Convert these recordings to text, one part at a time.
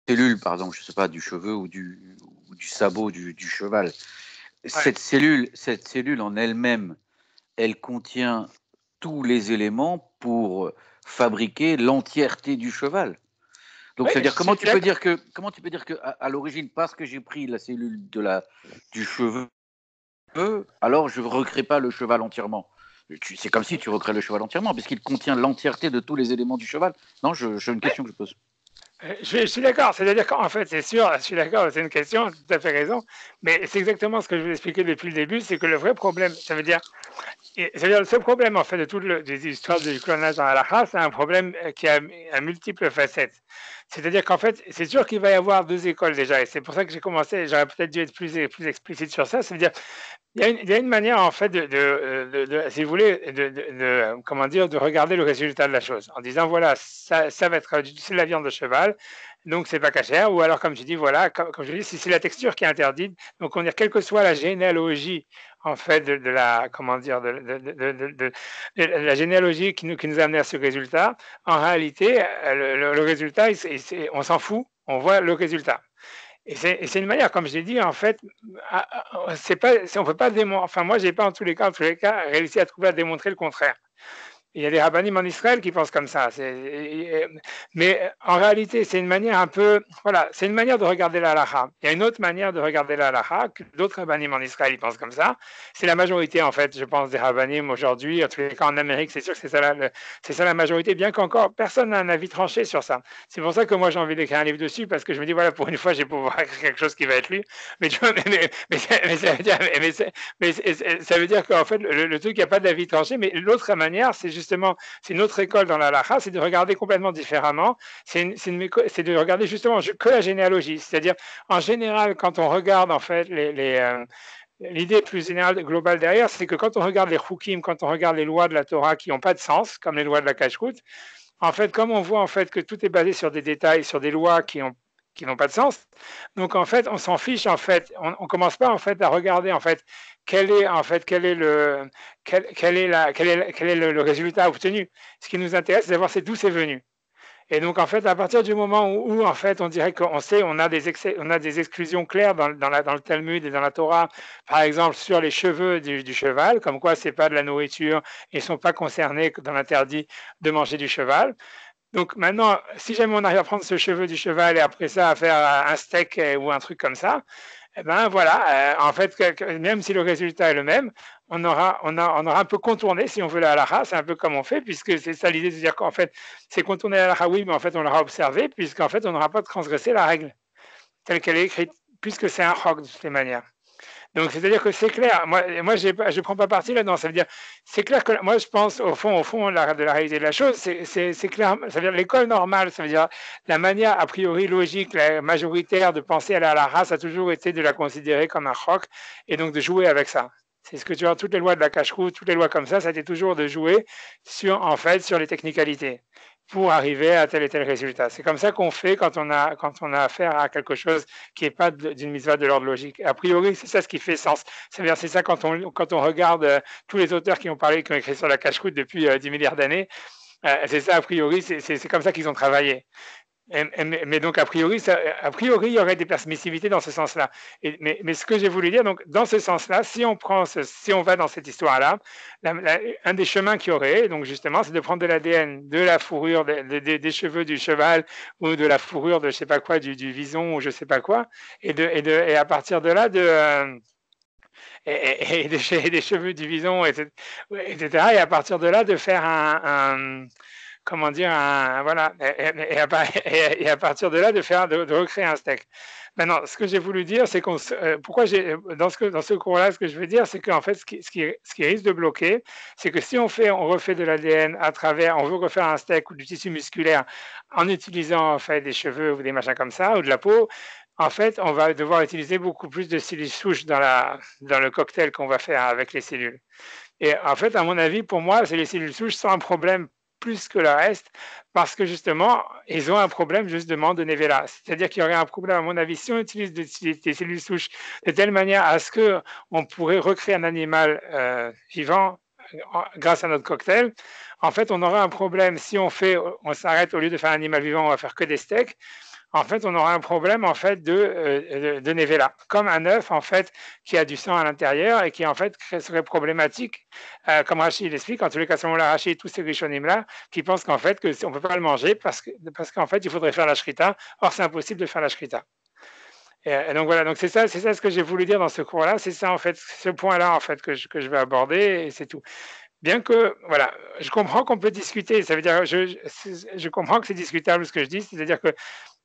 cellule, par exemple, je sais pas, du cheveu ou du sabot du cheval. Ouais. Cette cellule en elle-même, elle contient tous les éléments pour fabriquer l'entièreté du cheval. Donc, Oui, c'est-à-dire, je suis d'accord. comment tu peux dire que à l'origine, parce que j'ai pris la cellule du cheveu, alors je ne recrée pas le cheval entièrement. C'est comme si tu recrées le cheval entièrement, puisqu'il contient l'entièreté de tous les éléments du cheval. Non, j'ai une Ouais. question que je pose. Je suis d'accord, c'est-à-dire qu'en fait, c'est sûr, je suis d'accord, c'est une question, tout à fait raison, mais c'est exactement ce que je vous expliquais depuis le début, c'est que le vrai problème, c'est-à-dire le seul problème en fait de toutes les histoires du clonage dans la race, c'est un problème qui a multiples facettes. C'est-à-dire qu'en fait, c'est sûr qu'il va y avoir deux écoles déjà, et c'est pour ça que j'ai commencé, j'aurais peut-être dû être plus explicite sur ça, c'est-à-dire il y a une manière en fait si vous voulez, comment dire, de regarder le résultat de la chose en disant voilà, ça va être c'est de la viande de cheval, donc c'est pas cachère, ou alors comme je dis voilà, comme je dis, si c'est la texture qui est interdite, donc on dit quelle que soit la généalogie en fait de la comment dire de la généalogie qui nous a amené à ce résultat, en réalité le résultat on s'en fout, on voit le résultat. Et c'est une manière, comme j'ai dit, en fait, c'est pas, on peut pas démontrer. Enfin, moi, j'ai pas en tous les cas, réussi à trouver à démontrer le contraire. Il y a des rabbinim en Israël qui pensent comme ça. Mais en réalité, c'est une manière un peu, voilà, c'est une manière de regarder la halakha. Il y a une autre manière de regarder la halakha que d'autres rabbinim en Israël ils pensent comme ça. C'est la majorité, en fait, je pense, des rabbinim aujourd'hui. En tous les cas, en Amérique, c'est sûr que c'est ça la majorité, bien qu'encore personne n'a un avis tranché sur ça. C'est pour ça que moi, j'ai envie d'écrire un livre dessus, parce que je me dis, voilà, pour une fois, je vais pouvoir écrire quelque chose qui va être lu. Mais, tu vois, ça veut dire qu'en fait, le truc, il n'y a pas d'avis tranché, mais l'autre manière, c'est une autre école dans la halakha, c'est de regarder complètement différemment, c'est de regarder justement que la généalogie, c'est-à-dire, en général, quand on regarde, en fait, l'idée plus générale, globale derrière, c'est que quand on regarde les chukim, quand on regarde les lois de la Torah qui n'ont pas de sens, comme les lois de la Kashrut, en fait, comme on voit en fait que tout est basé sur des détails, sur des lois qui n'ont pas de sens, donc en fait, on s'en fiche en fait, on commence pas en fait à regarder en fait quel est le résultat obtenu. Ce qui nous intéresse, c'est de savoir d'où c'est venu. Et donc, en fait, à partir du moment où en fait, on dirait qu'on sait, on a des exclusions claires dans le Talmud et dans la Torah, par exemple, sur les cheveux du cheval, comme quoi c'est pas de la nourriture et ne sont pas concernés dans l'interdit de manger du cheval. Donc maintenant, si jamais on arrive à prendre ce cheveu du cheval et après ça à faire un steak ou un truc comme ça, eh ben voilà, en fait, même si le résultat est le même, on aura un peu contourné, si on veut, la halakha, c'est un peu comme on fait, puisque c'est ça l'idée de dire qu'en fait, c'est contourner la halakha, oui, mais en fait, on l'aura observé, puisqu'en fait, on n'aura pas transgressé la règle telle qu'elle est écrite, puisque c'est un chok de toutes les manières. Donc, c'est-à-dire que c'est clair. Moi je ne prends pas parti là-dedans. Ça veut dire, c'est clair que moi, je pense, au fond de la réalité de la chose, c'est clair. Ça veut dire l'école normale, ça veut dire la manière a priori logique, la majoritaire de penser à la race a toujours été de la considérer comme un choc et donc de jouer avec ça. C'est ce que tu vois, toutes les lois de la cache-route, toutes les lois comme ça a été toujours de jouer en fait, sur les technicalités pour arriver à tel et tel résultat. C'est comme ça qu'on fait quand on a affaire à quelque chose qui n'est pas d'une mitzvah de l'ordre logique. A priori, c'est ça ce qui fait sens. C'est ça quand on regarde tous les auteurs qui ont parlé, qui ont écrit sur la cache-route depuis 10 milliards d'années, c'est ça a priori, c'est comme ça qu'ils ont travaillé. Mais donc, a priori, il y aurait des permissivités dans ce sens-là. Mais ce que j'ai voulu dire, donc, dans ce sens-là, si on va dans cette histoire-là, un des chemins qu'il y aurait, donc justement, c'est de prendre de l'ADN, de la fourrure, des cheveux du cheval, ou de la fourrure de je sais pas quoi, du vison, ou je sais pas quoi, et à partir de là, et des cheveux du vison, etc., et à partir de là, de faire comment dire, voilà, et à partir de là, de recréer un steak. Maintenant, ce que j'ai voulu dire, c'est pourquoi dans ce cours-là, ce que je veux dire, c'est qu'en fait, ce qui risque de bloquer, c'est que si on refait de l'ADN on veut refaire un steak ou du tissu musculaire en utilisant en fait des cheveux ou des machins comme ça, ou de la peau, en fait, on va devoir utiliser beaucoup plus de cellules souches dans le cocktail qu'on va faire avec les cellules. Et en fait, à mon avis, pour moi, les cellules souches sont un problème plus que le reste, parce que justement, ils ont un problème justement de Nevela. C'est-à-dire qu'il y aurait un problème, à mon avis, si on utilise des cellules souches de telle manière à ce qu'on pourrait recréer un animal vivant grâce à notre cocktail. En fait, on aurait un problème si on s'arrête, au lieu de faire un animal vivant, on va faire que des steaks. en fait, on aura un problème en fait de Nevela, comme un œuf en fait qui a du sang à l'intérieur et qui en fait serait problématique, comme Rachid l'explique. En tous les cas, à ce moment-là, Rachid, tous ces rishonim là, qui pensent qu'en fait que on peut pas le manger parce qu'en fait il faudrait faire la shrita. Or, c'est impossible de faire la shrita. Et donc voilà, donc c'est ça ce que j'ai voulu dire dans ce cours-là. C'est ça en fait, ce point-là en fait que je vais aborder et c'est tout. Bien que, voilà, je comprends qu'on peut discuter, ça veut dire, je comprends que c'est discutable ce que je dis, c'est-à-dire que,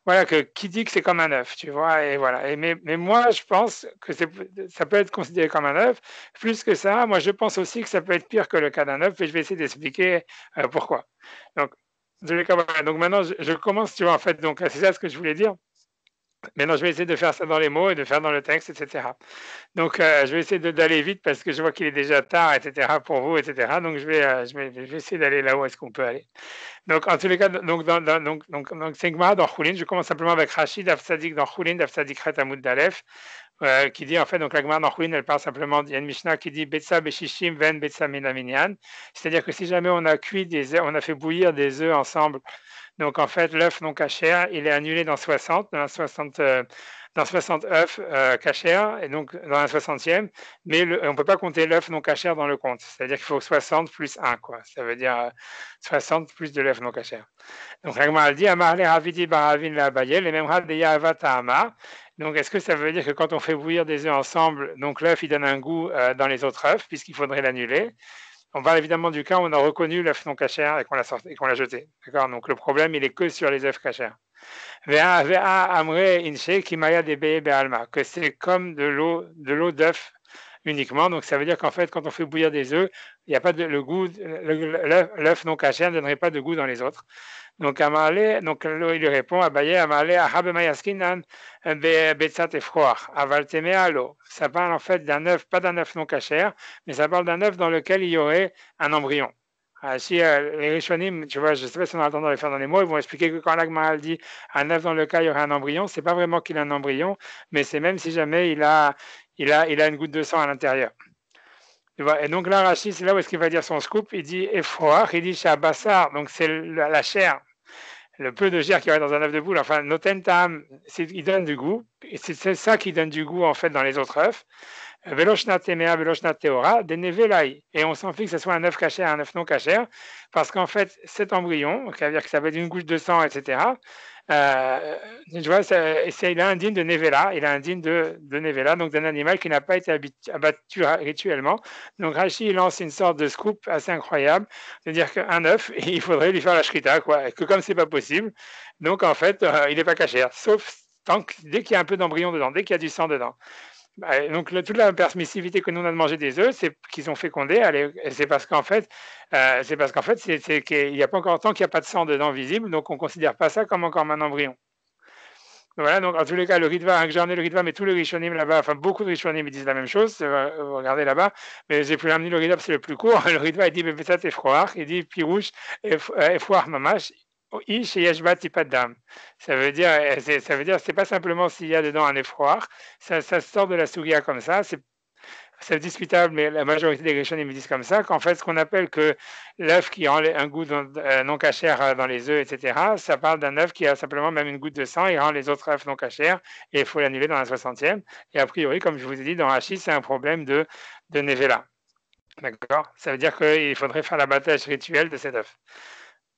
voilà, que qui dit que c'est comme un œuf, tu vois, et voilà. Mais moi, je pense que ça peut être considéré comme un œuf. Plus que ça, moi, je pense aussi que ça peut être pire que le cas d'un œuf, et je vais essayer d'expliquer pourquoi. Donc, voilà. Donc maintenant, je commence, tu vois, en fait, donc c'est ça ce que je voulais dire. Maintenant, je vais essayer de faire ça dans les mots et de faire dans le texte, etc. Donc, je vais essayer d'aller vite parce que je vois qu'il est déjà tard, etc. pour vous, etc. Donc, je vais essayer d'aller là où est-ce qu'on peut aller. Donc, en tous les cas, c'est Gemara dans Choulin. Je commence simplement avec Rachid Afsadik dans Choulin, Afsadik Chet Amoud Dalef, qui dit en fait, donc la Gemara dans Choulin, elle parle simplement, il y a une Mishnah qui dit Betsa Beshishim Ven Betsa Minaminyan. C'est-à-dire que si jamais on a cuit des œufs, on a fait bouillir des œufs ensemble, donc en fait, l'œuf non cachère, il est annulé dans 60, dans 60 œufs cachères, et donc dans un 60e, mais on ne peut pas compter l'œuf non cachère dans le compte. C'est-à-dire qu'il faut 60 plus 1, quoi. Ça veut dire 60 plus de l'œuf non cachère. Donc l'Agma dit Amar le Ravidi Baravin la Abaye, les mêmes de Yahavata Amar. Donc est-ce que ça veut dire que quand on fait bouillir des œufs ensemble, donc l'œuf il donne un goût dans les autres œufs, puisqu'il faudrait l'annuler? On parle évidemment du cas où on a reconnu l'œuf non cachère et qu'on l'a jeté. D'accord. Donc le problème, il est que sur les œufs cachères. Que c'est comme de l'eau d'œuf uniquement. Donc ça veut dire qu'en fait, quand on fait bouillir des œufs, il n'y a pas de le goût, l'œuf non cachère ne donnerait pas de goût dans les autres. Donc Amalé, donc il lui répond Abaye Amalé Ahabemayaskinan Betsat Efroar Avaltemealo. Ça parle en fait d'un œuf, pas d'un œuf non cachère, mais ça parle d'un œuf dans lequel il y aurait un embryon. Si les Rishonim, tu vois, je ne sais pas si on a le temps de les faire dans les mots, ils vont expliquer que quand l'Agmaral dit un œuf dans lequel il y aurait un embryon, c'est pas vraiment qu'il a un embryon, mais c'est même si jamais il a une goutte de sang à l'intérieur. Et donc là, Rachid, c'est là où est-ce qu'il va dire son scoop. Il dit Efroar, il dit Shabassar, donc c'est la chair, le peu de chair qu'il y aurait dans un œuf de poule. Enfin, Noten Tam, il donne du goût. Et c'est ça qui donne du goût en fait dans les autres œufs. Veloshna Temea, Veloshna Teora, Denevelai. Et on s'en fiche que ce soit un œuf cachère, un œuf non cachère, parce qu'en fait, cet embryon, ça veut dire que ça va être une goutte de sang, etc. Tu vois, il a un digne de Nevela, il a un digne de Nevela, donc d'un animal qui n'a pas été abattu rituellement. Donc Rashi lance une sorte de scoop assez incroyable, de dire qu'un œuf, il faudrait lui faire la shrita, quoi, que comme c'est pas possible, donc en fait, il n'est pas cachère, sauf dès qu'il y a un peu d'embryon dedans, dès qu'il y a du sang dedans. Donc toute la permissivité que nous on a de manger des œufs, c'est qu'ils ont fécondé. C'est parce qu'en fait, c'est qu'il n'y a pas encore tant qu'il n'y a pas de sang dedans visible, donc on ne considère pas ça comme encore un embryon. Voilà, donc en tous les cas, le Ritva, hein, que j'ai ramené le Ritva, mais tous les Rishonim là-bas, enfin beaucoup de Rishonim disent la même chose, regardez là-bas, mais j'ai pu ramener le Ritva, c'est le plus court. Le Ritva, il dit Bepesat et Froar, il dit Pirouche et Froar Mamash. Ish et Yashbat Ipadam. Ça veut dire, c'est pas simplement s'il y a dedans un effroi, ça sort de la Sugia comme ça, c'est discutable, mais la majorité des Rishonim me disent comme ça, qu'en fait, ce qu'on appelle que l'œuf qui rend un goût non cachère dans les œufs, etc., ça parle d'un œuf qui a simplement même une goutte de sang, il rend les autres œufs non cachères, et il faut l'annuler dans la 60e. Et a priori, comme je vous ai dit, dans Hachi, c'est un problème de Nevela. D'accord. Ça veut dire qu'il faudrait faire l'abattage rituel de cet œuf.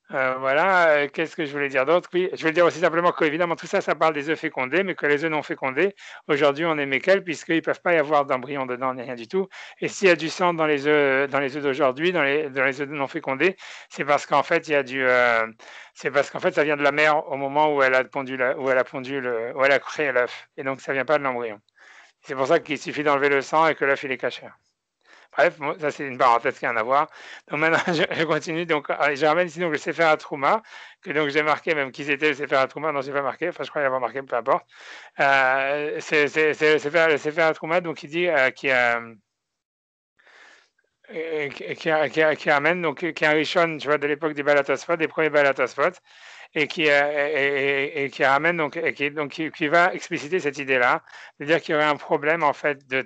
Voilà, qu'est-ce que je voulais dire d'autre? Oui, je voulais dire aussi simplement qu'évidemment tout ça, ça parle des œufs fécondés, mais que les œufs non fécondés, aujourd'hui on est méquels puisqu'ils ne peuvent pas y avoir d'embryon dedans ni rien du tout. Et s'il y a du sang dans les œufs d'aujourd'hui, dans les œufs non fécondés, c'est parce qu'en fait c'est parce qu'en fait ça vient de la mère au moment où elle a créé l'œuf, et donc ça vient pas de l'embryon. C'est pour ça qu'il suffit d'enlever le sang et que l'œuf il est caché. Bref, ça c'est une parenthèse qui n'a rien à voir. Donc maintenant, je continue. Donc, je ramène ici donc, le Sefer HaTrouma, que donc j'ai marqué même qui c'était le Sefer HaTrouma. Non, je n'ai pas marqué. Enfin, je crois l'avoir marqué, peu importe. C'est le Sefer HaTrouma, donc il dit qui amène, donc qui est un Rishon, tu vois, de l'époque des Balatosphot, des premiers Balatosphot, et qui ramène donc, qui va expliciter cette idée-là, de dire qu'il y aurait un problème en fait de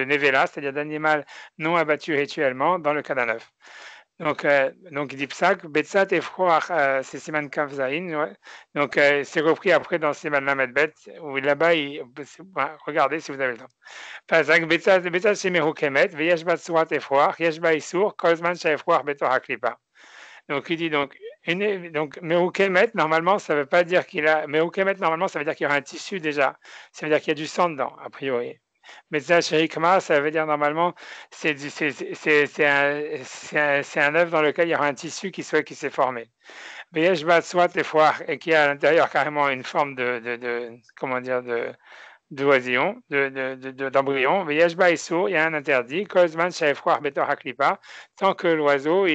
Nevela, c'est-à-dire d'animal non abattu rituellement dans le cas d'un œuf. Donc il dit Psak, Betsat et Froach, c'est Siman Kavzaïn, ouais. Donc c'est repris après dans Siman Lamed Bet, où là-bas, regardez si vous avez le temps. Pazak, Betsat c'est Mehukemet, Veyesh Bat Surat et Froach, Yesh Ba Isur, Kozman Shai Froach Betor Haklipa. Donc il dit donc, Mehukemet, normalement, ça veut pas dire qu'il a. Mehukemet, normalement, ça veut dire qu'il y aura un tissu déjà. Ça veut dire qu'il y a du sang dedans, a priori. Mais ça, Sherikma, ça veut dire normalement, c'est un œuf dans lequel il y aura un tissu qui s'est formé. Beyeshbat soit les foires et qui a à l'intérieur carrément une forme comment dire, d'oisillon, d'embryon. Veyeshba est sourd, il y a un interdit. Kozman shaefroar betor haklipa, tant que l'embryon,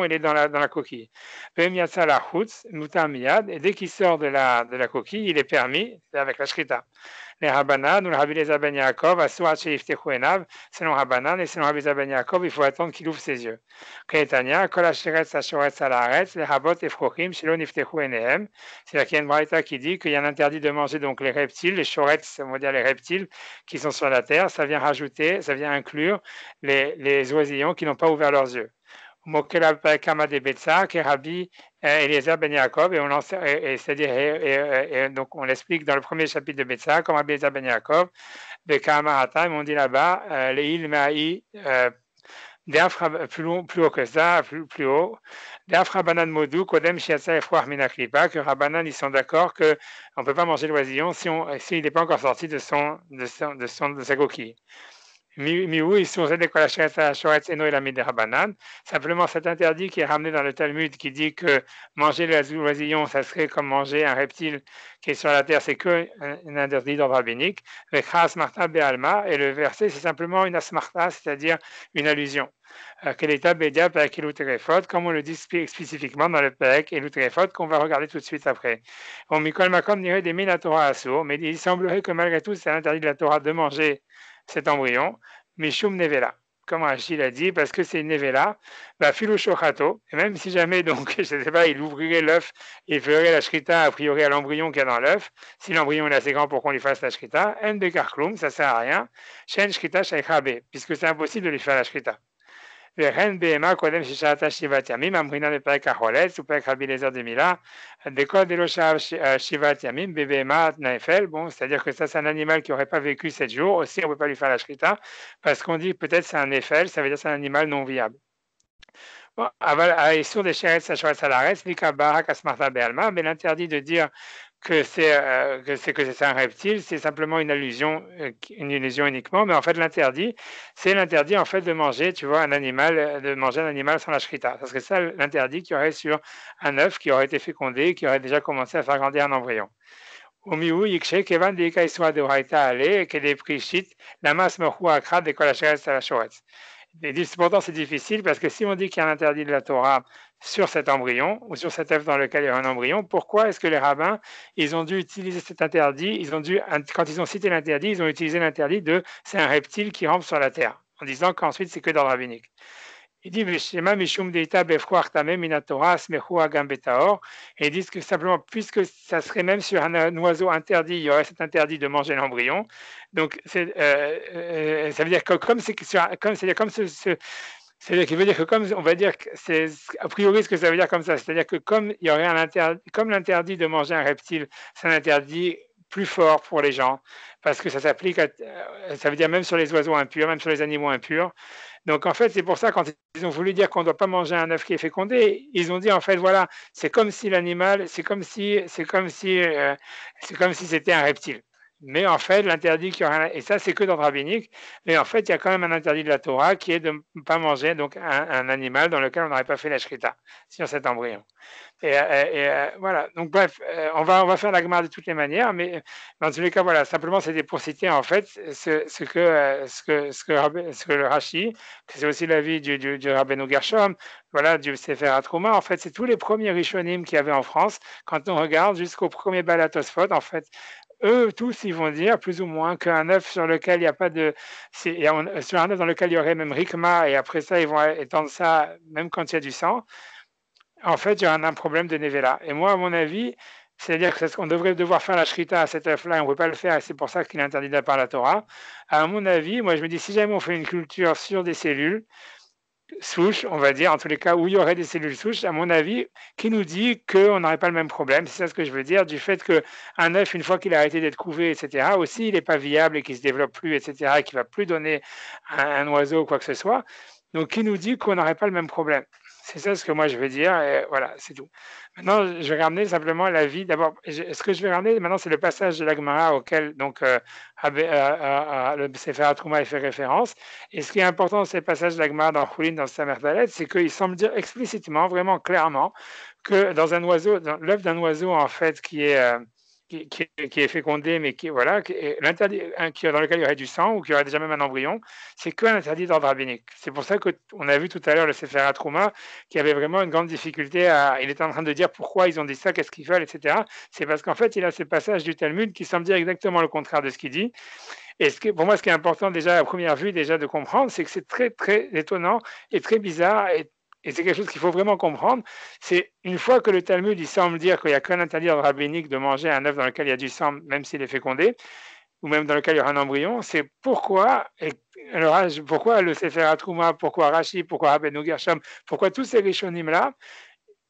il est dans la coquille. Vemiatsa la chutz, mutar miyad, et dès qu'il sort de la coquille, il est permis, avec la shrita. Les Rabbanan ou le Rabbi Eliezer ben Yaakov, Asurat Sheiftechu Enav, selon Rabbanan et selon Rabbi Eliezer ben Yaakov, il faut attendre qu'il ouvre ses yeux. Kaetania, Kol Asheretz Ashoretz Alaretz, les Habot et Frochim, Shelo Niftechu Enehem. C'est-à-dire qu'il y a une braïta qui dit qu'il y a un interdit de manger donc les reptiles, les shoretz, on va dire les reptiles qui sont sur la terre. Ça vient inclure les oisillons qui n'ont pas ouvert leurs yeux. Mokela Kama de Betsa, qui est Rabbi Eliezer ben Yaakov, et donc on l'explique dans le premier chapitre de Betsa, comme Rabbi Eliezer ben Yaakov, de Kama Hatam, on dit là-bas, les il Maï, plus haut que ça, plus haut, d'Afra Banan Modou, Kodem Shiatsa Efroar Minaklipa, que Rabbanan, ils sont d'accord qu'on ne peut pas manger l'oisillon s'il n'est pas encore sorti de sa coquille. Simplement cet interdit qui est ramené dans le Talmud qui dit que manger l'oisillon, ça serait comme manger un reptile qui est sur la terre, c'est que un interdit d'ordre rabbinique. Et le verset, c'est simplement une asmarta, c'est-à-dire une allusion. Comme on le dit spécifiquement dans le Perek et l'Utrefot, qu'on va regarder tout de suite après. Mais il semblerait que malgré tout, c'est interdit de la Torah de manger cet embryon, Mishum Nevela, comme Rachid l'a dit, parce que c'est une Nevela, Filou Shochato, et même si jamais, donc, je ne sais pas, il ouvrirait l'œuf et ferait la shrita a priori à l'embryon qu'il y a dans l'œuf, si l'embryon est assez grand pour qu'on lui fasse la shrita, En Bekarklum, ça ne sert à rien, Shen Shrita Shaykhabe, puisque c'est impossible de lui faire la shrita. וכן בהמה קודם ששהתה 7 ימים, אמרינן בפרק החולץ ופרק רבי אליעזר דמילה, דכל דלא שהה 7 ימים, בבהמה נפל, bon, c'est-à-dire que ça c'est un animal qui n'aurait pas vécu 7 jours, aussi on ne peut pas lui faire la shrita, parce qu'on dit peut-être c'est un nefel, ça veut dire c'est un animal non viable. Bon, האיסור דשארץ השורץ על הארץ, ויקבע רק אסמכתא בעלמא, mais l'interdit de dire que c'est un reptile, c'est simplement une illusion uniquement, mais en fait c'est l'interdit en fait de manger, tu vois, de manger un animal sans la shrita. Ça serait ça l'interdit qu'il y aurait sur un œuf qui aurait été fécondé, qui aurait déjà commencé à faire grandir un embryon. Au miou yikshe kevan de ikaiswa de raita ale que des prishit la masse mehu akra de kolacheret à la shoretz. Pourtant, c'est difficile parce que si on dit qu'il y a un interdit de la Torah sur cet embryon ou sur cet œuf dans lequel il y a un embryon, pourquoi est-ce que les rabbins, ils ont dû utiliser cet interdit, quand ils ont cité l'interdit, ils ont utilisé l'interdit de c'est un reptile qui rampe sur la terre, en disant qu'ensuite c'est que d'ordre rabbinique. Il dit et ils disent que simplement, puisque ça serait même sur un oiseau interdit, il y aurait cet interdit de manger l'embryon. Donc, ça veut dire que c'est-à-dire qu'il veut dire que comme on va dire que c'est a priori ce que ça veut dire comme ça, c'est-à-dire que comme il y aurait comme l'interdit de manger un reptile, c'est un interdit plus fort pour les gens, parce que ça s'applique ça veut dire même sur les oiseaux impurs, même sur les animaux impurs. Donc en fait, c'est pour ça quand ils ont voulu dire qu'on ne doit pas manger un œuf qui est fécondé, ils ont dit en fait voilà, c'est comme si l'animal, c'est comme si c'était un reptile. Mais en fait, l'interdit qu'il y aura, et ça c'est que dans le rabbinique, mais en fait, il y a quand même un interdit de la Torah qui est de ne pas manger donc un animal dans lequel on n'aurait pas fait la shrita sur cet embryon. Voilà. Donc bref, on va faire la Gemara de toutes les manières, mais dans tous les cas, voilà. Simplement, c'était pour citer en fait ce que le Rashi, que c'est aussi l'avis du Rabbeinu Gershom, voilà, du Sefer HaTrouma. En fait, c'est tous les premiers Rishonim qu'il y avait en France. Quand on regarde jusqu'au premier Baal HaTosfot, en fait, eux tous, ils vont dire plus ou moins qu'un œuf sur lequel il n'y a pas de, sur un œuf dans lequel il y aurait même rikma, et après ça, ils vont étendre ça même quand il y a du sang. En fait, il y a un problème de Nevela. Et moi, à mon avis, c'est-à-dire qu'on devrait devoir faire la shrita à cet œuf-là, et on ne peut pas le faire, et c'est pour ça qu'il est interdit par la Torah. À mon avis, moi, je me dis, si jamais on fait une culture sur des cellules, souche, on va dire, en tous les cas où il y aurait des cellules souches, à mon avis, qui nous dit qu'on n'aurait pas le même problème. C'est ça ce que je veux dire, du fait qu'un œuf, une fois qu'il a arrêté d'être couvé, etc., aussi, il n'est pas viable et qu'il ne se développe plus, etc., et qu'il ne va plus donner un oiseau ou quoi que ce soit. Donc, qui nous dit qu'on n'aurait pas le même problème. C'est ça ce que moi je veux dire, et voilà, c'est tout. Maintenant, je vais ramener simplement l'avis. D'abord, ce que je vais ramener maintenant, c'est le passage de la Gemara auquel donc, le Sefer Trouma fait référence. Et ce qui est important dans ces passages de la Gemara dans Choulin, dans Samer Dalet, c'est qu'il semble dire explicitement, vraiment clairement, que dans un oiseau, dans l'œuf d'un oiseau, en fait, qui est fécondé, mais voilà, dans lequel il y aurait du sang ou qui aurait déjà même un embryon, c'est qu'un interdit d'ordre rabbinique. C'est pour ça qu'on a vu tout à l'heure le Sefer Trouma qui avait vraiment une grande difficulté il était en train de dire pourquoi ils ont dit ça, qu'est-ce qu'ils veulent, etc. C'est parce qu'en fait, il a ce passage du Talmud qui semble dire exactement le contraire de ce qu'il dit. Et pour moi, ce qui est important déjà à première vue déjà de comprendre, c'est que c'est très, très étonnant et très bizarre et c'est quelque chose qu'il faut vraiment comprendre. C'est une fois que le Talmud il semble dire qu'il n'y a qu'un interdit rabbinique de manger un œuf dans lequel il y a du sang, même s'il est fécondé, ou même dans lequel il y aura un embryon, c'est pourquoi le Sefer Trouma, pourquoi Rashi, pourquoi Rabbeinu Gershom, pourquoi tous ces Rishonim-là,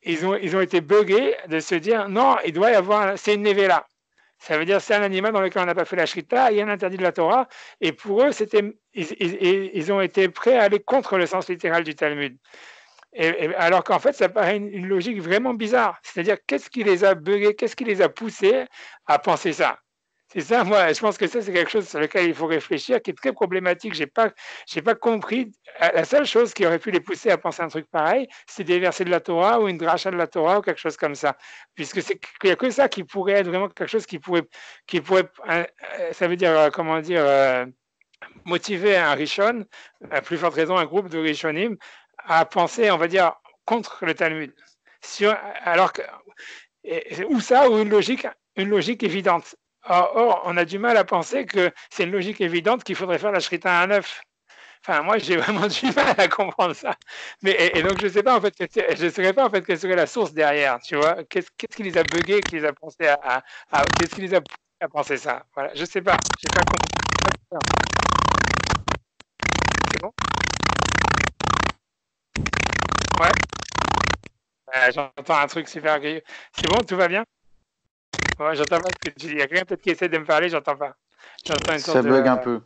ils ont été buggés de se dire non, il doit y avoir, c'est une Nevela. Ça veut dire c'est un animal dans lequel on n'a pas fait la shrita, il y a un interdit de la Torah, et pour eux, ils ont été prêts à aller contre le sens littéral du Talmud. Alors qu'en fait, ça paraît une logique vraiment bizarre. C'est-à-dire, qu'est-ce qui les a buggés, qu'est-ce qui les a poussés à penser ça? C'est ça, moi, je pense que ça, c'est quelque chose sur lequel il faut réfléchir, qui est très problématique. J'ai pas compris. La seule chose qui aurait pu les pousser à penser un truc pareil, c'est des versets de la Torah ou une dracha de la Torah ou quelque chose comme ça. Puisque il n'y a que ça qui pourrait être vraiment quelque chose qui pourrait ça veut dire, comment dire, motiver un Rishon, à plus forte raison, un groupe de Rishonim, à penser, on va dire, contre le Talmud. Alors que, ou ça, ou une logique évidente. Or, on a du mal à penser que c'est une logique évidente qu'il faudrait faire la shrita à un œuf. Enfin, moi, j'ai vraiment du mal à comprendre ça. Et donc, je ne sais pas en fait, saurais pas en fait quelle serait la source derrière. Tu vois, qu'est-ce qui les a buggés, qui les a pensé qu'est-ce qui les a poussés à penser ça. Voilà, je sais pas. J'ai pas compris. C'est bon. Ouais. J'entends un truc super grillé. C'est bon, tout va bien. Ouais, j'entends pas ce que tu dis. Il y a quelqu'un peut-être qui essaie de me parler, j'entends pas. J'entends une sorte ça bug un peu.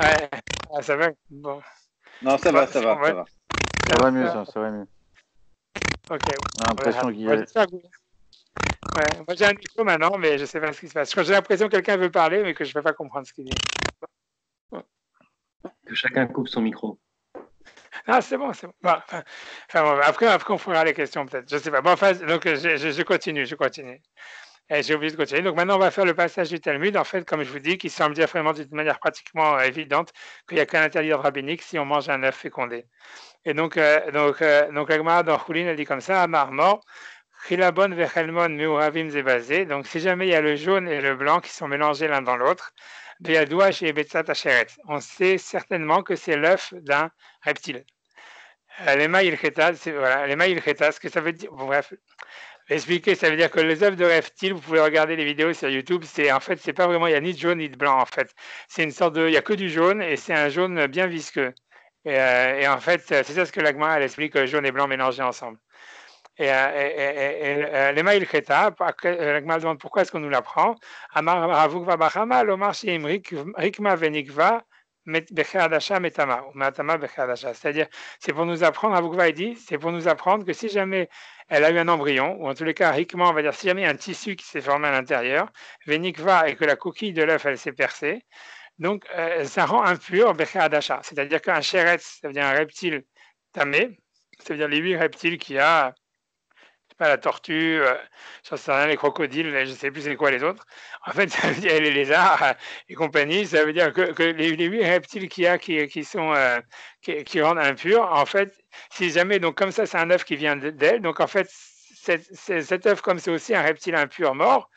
Ouais, ça bug. Bon. Non, ça va. Ça va mieux, ça va mieux. Ok. J'ai l'impression qu'il y a... Ouais, moi j'ai un micro maintenant, mais je sais pas ce qui se passe. J'ai l'impression que quelqu'un veut parler, mais que je ne peux pas comprendre ce qu'il dit. Que chacun coupe son micro. Ah, c'est bon. Bon, après, on fera les questions peut-être. Je sais pas. Bon, enfin, donc je continue. J'ai oublié de continuer. Donc maintenant, on va faire le passage du Talmud, en fait, comme je vous dis, qui semble dire vraiment d'une manière pratiquement évidente qu'il n'y a qu'un interdit rabbinique si on mange un œuf fécondé. Et donc la Gemara dans Choulin, elle dit comme ça, Amar mort, Chilabon vechelmon meuravim zebazé. Donc si jamais il y a le jaune et le blanc qui sont mélangés l'un dans l'autre, Be'adouach et Betzat Asheret. On sait certainement que c'est l'œuf d'un reptile. Les maïlchetas, ce que ça veut dire, bon, bref, expliquer, ça veut dire que les œufs de reptiles, vous pouvez regarder les vidéos sur YouTube, en fait, c'est pas vraiment, il n'y a ni de jaune ni de blanc, en fait. C'est une sorte de, il n'y a que du jaune et c'est un jaune bien visqueux. Et en fait, c'est ça ce que l'Agma, elle explique, jaune et blanc mélangés ensemble. Et les maïl cheta, l'Agma demande pourquoi est-ce qu'on nous l'apprend. Amar ravukva bachama, lomar sheim rikma venikva, c'est-à-dire, c'est pour nous apprendre, Ravukva dit, c'est pour nous apprendre que si jamais elle a eu un embryon, ou en tous les cas, rikma, on va dire, si jamais il y a un tissu qui s'est formé à l'intérieur, venikva, et que la coquille de l'œuf, elle s'est percée, donc ça rend impur bechadasha, c'est-à-dire qu'un sheretz, ça veut dire un reptile tamé, ça veut dire les 8 reptiles qu'il y a, pas la tortue, j'en sais rien, les crocodiles, je ne sais plus c'est quoi les autres. En fait, ça veut dire les lézards et compagnie, ça veut dire que les 8 reptiles qu'il y a qui rendent impurs, en fait, si jamais, donc comme ça, c'est un œuf qui vient d'elle, donc en fait, cet œuf, comme c'est aussi un reptile impur mort,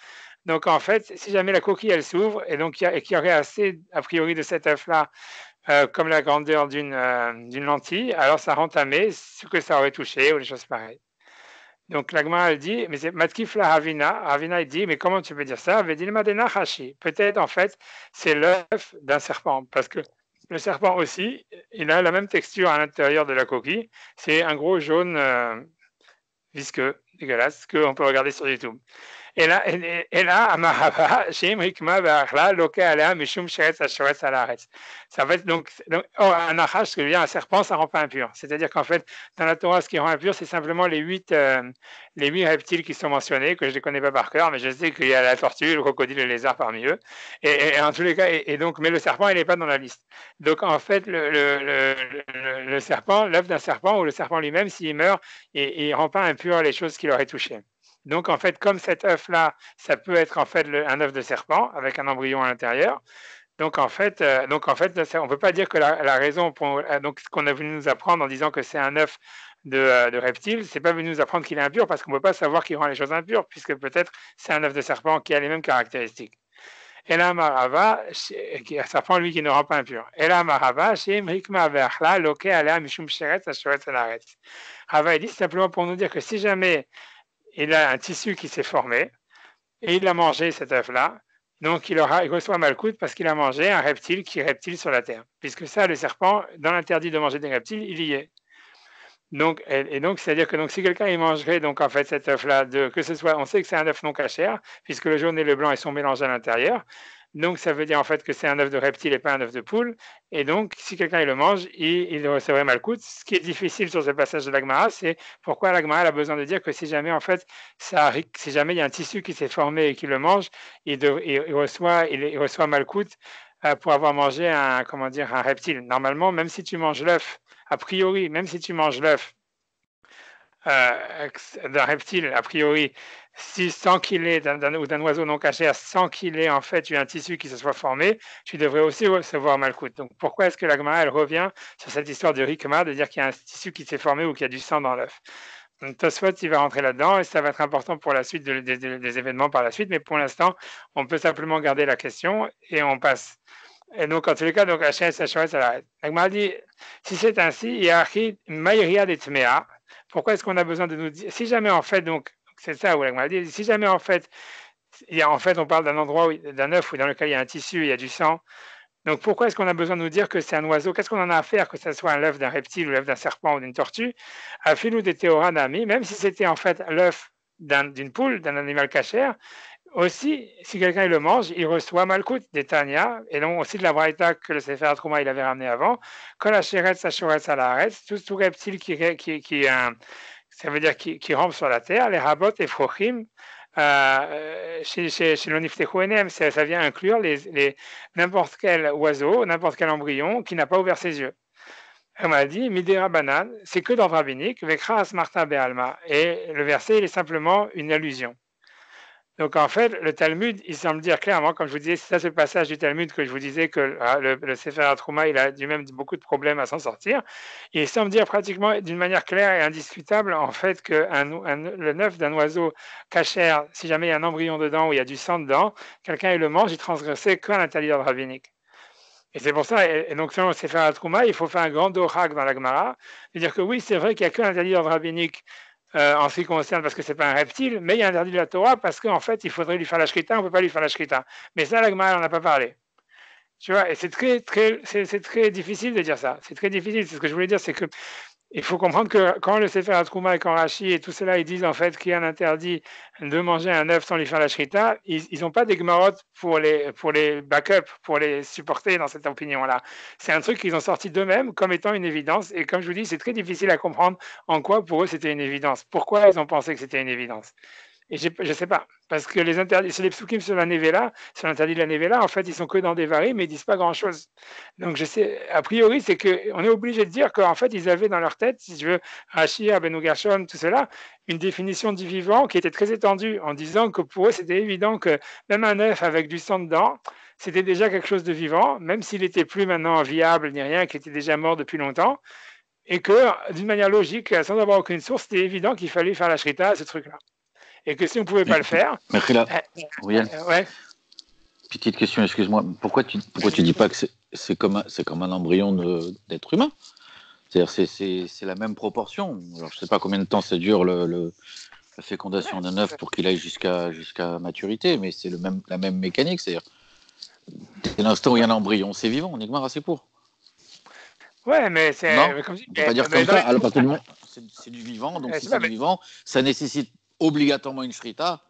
donc en fait, si jamais la coquille, elle s'ouvre, et donc et qu'il y aurait assez, a priori, de cet œuf-là, comme la grandeur d'une lentille, alors ça rend tamé ce que ça aurait touché, ou des choses pareilles. Donc l'Agma elle dit, mais c'est Matkif la Ravina. Ravina il dit, mais comment tu peux dire ça? Peut-être en fait c'est l'œuf d'un serpent, parce que le serpent aussi, il a la même texture à l'intérieur de la coquille. C'est un gros jaune visqueux, dégueulasse, qu'on peut regarder sur YouTube. אלא המהווה שאם רקמה ואכלה לוקה עליה משום שרץ השורץ על הארץ. Ça va être donc un nachash, ce que veut dire un serpent, ça rend pas impur. C'est-à-dire qu'en fait, dans la Torah, ce qui rend impur, c'est simplement les huit reptiles qui sont mentionnés, que je ne les connais pas par cœur, mais je sais qu'il y a la tortue, le crocodile et le lézard parmi eux. Et en tous les cas, donc, mais le serpent, il n'est pas dans la liste. Donc en fait, le serpent, l'œuf d'un serpent ou le serpent lui-même, s'il meurt, il ne rend pas impur les choses qu'il aurait touchées. Donc, en fait, comme cet œuf-là, ça peut être en fait un œuf de serpent avec un embryon à l'intérieur. Donc, en fait, on ne peut pas dire que la raison pour donc, ce qu'on a voulu nous apprendre en disant que c'est un œuf de reptile, c'est pas venu nous apprendre qu'il est impur parce qu'on ne peut pas savoir qu'il rend les choses impures, puisque peut-être c'est un œuf de serpent qui a les mêmes caractéristiques. Et là, Marava, un serpent, lui, qui ne rend pas impur. Et là, Marava, Rava, il dit simplement pour nous dire que si jamais il a un tissu qui s'est formé et il a mangé cet œuf-là, donc il reçoit malcoute parce qu'il a mangé un reptile qui est reptile sur la terre. Puisque ça, le serpent, dans l'interdit de manger des reptiles, il y est. Donc, donc, c'est-à-dire que donc, si quelqu'un il mangerait donc en fait cet œuf-là, que ce soit, on sait que c'est un œuf non cachère, puisque le jaune et le blanc ils sont mélangés à l'intérieur. Donc, ça veut dire en fait que c'est un œuf de reptile et pas un œuf de poule. Et donc, si quelqu'un il le mange, il recevrait malcoute. Ce qui est difficile sur ce passage de l'Agmara, c'est pourquoi l'Agmara a besoin de dire que si jamais en fait si jamais il y a un tissu qui s'est formé et qu'il le mange, il reçoit malcoute pour avoir mangé un reptile. Normalement, même si tu manges l'œuf, a priori, même si tu manges l'œuf d'un reptile, a priori, si sans qu'il ait d'un oiseau non caché, sans qu'il ait en fait eu un tissu qui se soit formé, tu devrais aussi recevoir malcoute. Donc pourquoi est-ce que la Gemara elle revient sur cette histoire de rikma, de dire qu'il y a un tissu qui s'est formé ou qu'il y a du sang dans l'œuf? Tosfot, il va rentrer là-dedans et ça va être important pour la suite des événements par la suite, mais pour l'instant, on peut simplement garder la question et on passe. Et donc, en tous les cas, donc, Hachem, ça l'arrête. La Gemara dit, si c'est ainsi, Yachi Maïria des Tmea, pourquoi est-ce qu'on a besoin de nous dire, si jamais en fait, donc, c'est ça où la Gemara dit, si jamais en fait, on parle d'un endroit, d'un œuf dans lequel il y a un tissu, il y a du sang, donc pourquoi est-ce qu'on a besoin de nous dire que c'est un oiseau? Qu'est-ce qu'on en a à faire, que ce soit l'œuf d'un reptile ou l'œuf d'un serpent ou d'une tortue? À filou des théoranami, même si c'était en fait l'œuf d'une poule, d'un animal cachère, aussi, si quelqu'un le mange, il reçoit malcoute des Tanya, et donc aussi de la Braïta que le Sefer Trouma il avait ramené avant, quand la chéretz, la choretz à la haretz, tout reptile ça veut dire qui rampe sur la terre, les rabot et frochim, chez l'Oniftechou Enem, ça vient inclure n'importe quel oiseau, n'importe quel embryon qui n'a pas ouvert ses yeux. On m'a dit, Midera Banan, c'est que dans le rabbinique, Vekra Asmarta Be'alma, et le verset il est simplement une allusion. Donc en fait, le Talmud, il semble dire clairement, comme je vous disais, c'est ça ce passage du Talmud que je vous disais que le Sefer Trouma, il a lui-même beaucoup de problèmes à s'en sortir. Et il semble dire pratiquement d'une manière claire et indiscutable en fait que le neuf d'un oiseau cachère, si jamais il y a un embryon dedans ou il y a du sang dedans, quelqu'un il le mange, il transgressait qu'à l'intérieur rabbinique. Et c'est pour ça, et donc selon le Sefer Trouma, il faut faire un grand dorak dans la Gemara, et dire que oui, c'est vrai qu'il n'y a que l'interdit d'ordre rabbinique en ce qui concerne, parce que ce n'est pas un reptile, mais il y a interdit de la Torah parce qu'en fait, il faudrait lui faire la shrita, on ne peut pas lui faire la shrita. Mais ça, la Gemara, on n'en a pas parlé. Tu vois, et c'est très difficile de dire ça. C'est très difficile. C'est ce que je voulais dire, c'est que il faut comprendre que quand le Sefer Trouma et quand Rashi et tout cela, ils disent en fait qu'il y a un interdit de manger un œuf sans lui faire la shrita, ils n'ont pas des gemarotes pour les backup, pour les supporter dans cette opinion-là. C'est un truc qu'ils ont sorti d'eux-mêmes comme étant une évidence. Et comme je vous dis, c'est très difficile à comprendre en quoi pour eux c'était une évidence. Pourquoi ils ont pensé que c'était une évidence? Et je ne sais pas, parce que les interdits, sur les psukim sur la Nevela, sur l'interdit de la Nevela, en fait, ils sont que dans des varim, mais ils disent pas grand-chose. Donc, je sais, a priori, c'est qu'on est obligé de dire qu'en fait, ils avaient dans leur tête, si je veux, Rashi, Abenu Gershon, tout cela, une définition du vivant qui était très étendue, en disant que pour eux, c'était évident que même un œuf avec du sang dedans, c'était déjà quelque chose de vivant, même s'il n'était plus maintenant viable ni rien, qu'il était déjà mort depuis longtemps, et que, d'une manière logique, sans avoir aucune source, c'était évident qu'il fallait faire la shrita à ce truc-là. Et que si on ne pouvait pas le faire. Merkhila, ouais. Petite question, excuse-moi. Pourquoi tu dis pas que c'est comme un embryon d'être humain? C'est-à-dire c'est la même proportion. Alors je sais pas combien de temps ça dure la fécondation d'un œuf pour qu'il aille jusqu'à maturité, mais c'est la même mécanique. C'est-à-dire dès l'instant où il y a un embryon, c'est vivant. On est assez pour. Ouais, mais Non, c'est comme on ne peut pas dire comme ça. Alors, parce que c'est du vivant, donc si c'est du vivant, ça nécessite obligatoirement une shrita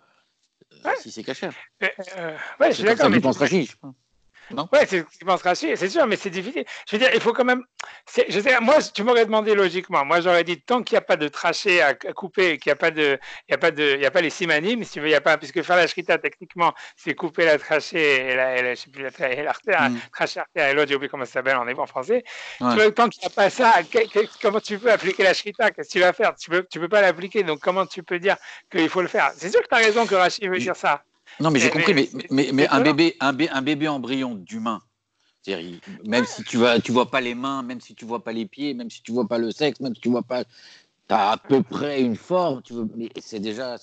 si c'est cachère. Ouais, je suis d'accord. C'est comme ça qu'il pense Rachid. Non, ouais, c'est ce qu'il pense Rachid, c'est sûr, mais c'est difficile. Je veux dire, il faut quand même. Je sais, moi, tu m'aurais demandé logiquement. Moi, j'aurais dit tant qu'il n'y a pas de trachée à couper, qu'il n'y a pas de, il y a pas les simanim, si tu veux, il y a pas, puisque faire la shrita techniquement, c'est couper la trachée je sais plus, l'artère, trachée artère et l'autre, j'ai oublié comment ça s'appelle en français. Ouais. Tu vois, tant qu'il n'y a pas ça, comment tu peux appliquer la shrita? Qu'est-ce que tu vas faire? Tu peux pas l'appliquer. Donc, comment tu peux dire qu'il faut le faire? C'est sûr que tu as raison que Rachid veut dire ça. Non, mais j'ai compris, mais un bébé embryon d'humain, même si tu vois pas les mains, même si tu vois pas les pieds, même si tu vois pas le sexe, même si tu vois pas, t'as à peu près une forme, mais c'est déjà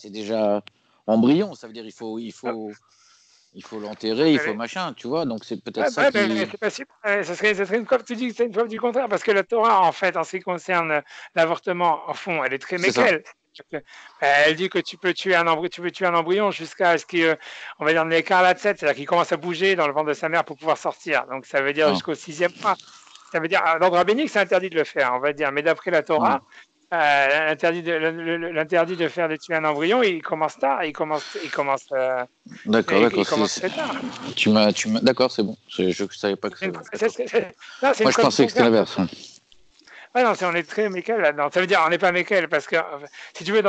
embryon, ça veut dire il faut l'enterrer, il faut machin, tu vois, donc c'est peut-être ça qui... c'est possible. Ça serait une preuve, tu dis que c'est une preuve du contraire, parce que la Torah, en fait, en ce qui concerne l'avortement, en fond, elle est très méquelle. Elle dit que tu peux tuer un embryon jusqu'à ce qu'il, on va dire, l'écart la tête, c'est-à-dire qu'il commence à bouger dans le ventre de sa mère pour pouvoir sortir. Donc ça veut dire jusqu'au 6e mois. Ça veut dire, l'ordre rabbinique, c'est interdit de le faire, on va dire. Mais d'après la Torah, l'interdit de faire de tuer un embryon, il commence tard, il commence d'accord, très tard. D'accord, c'est bon. Je savais pas que c'était. Moi, je pensais que c'était l'inverse. Ouais, non, on est très mécal là-dedans. Ça veut dire on n'est pas mécal parce que, si tu veux,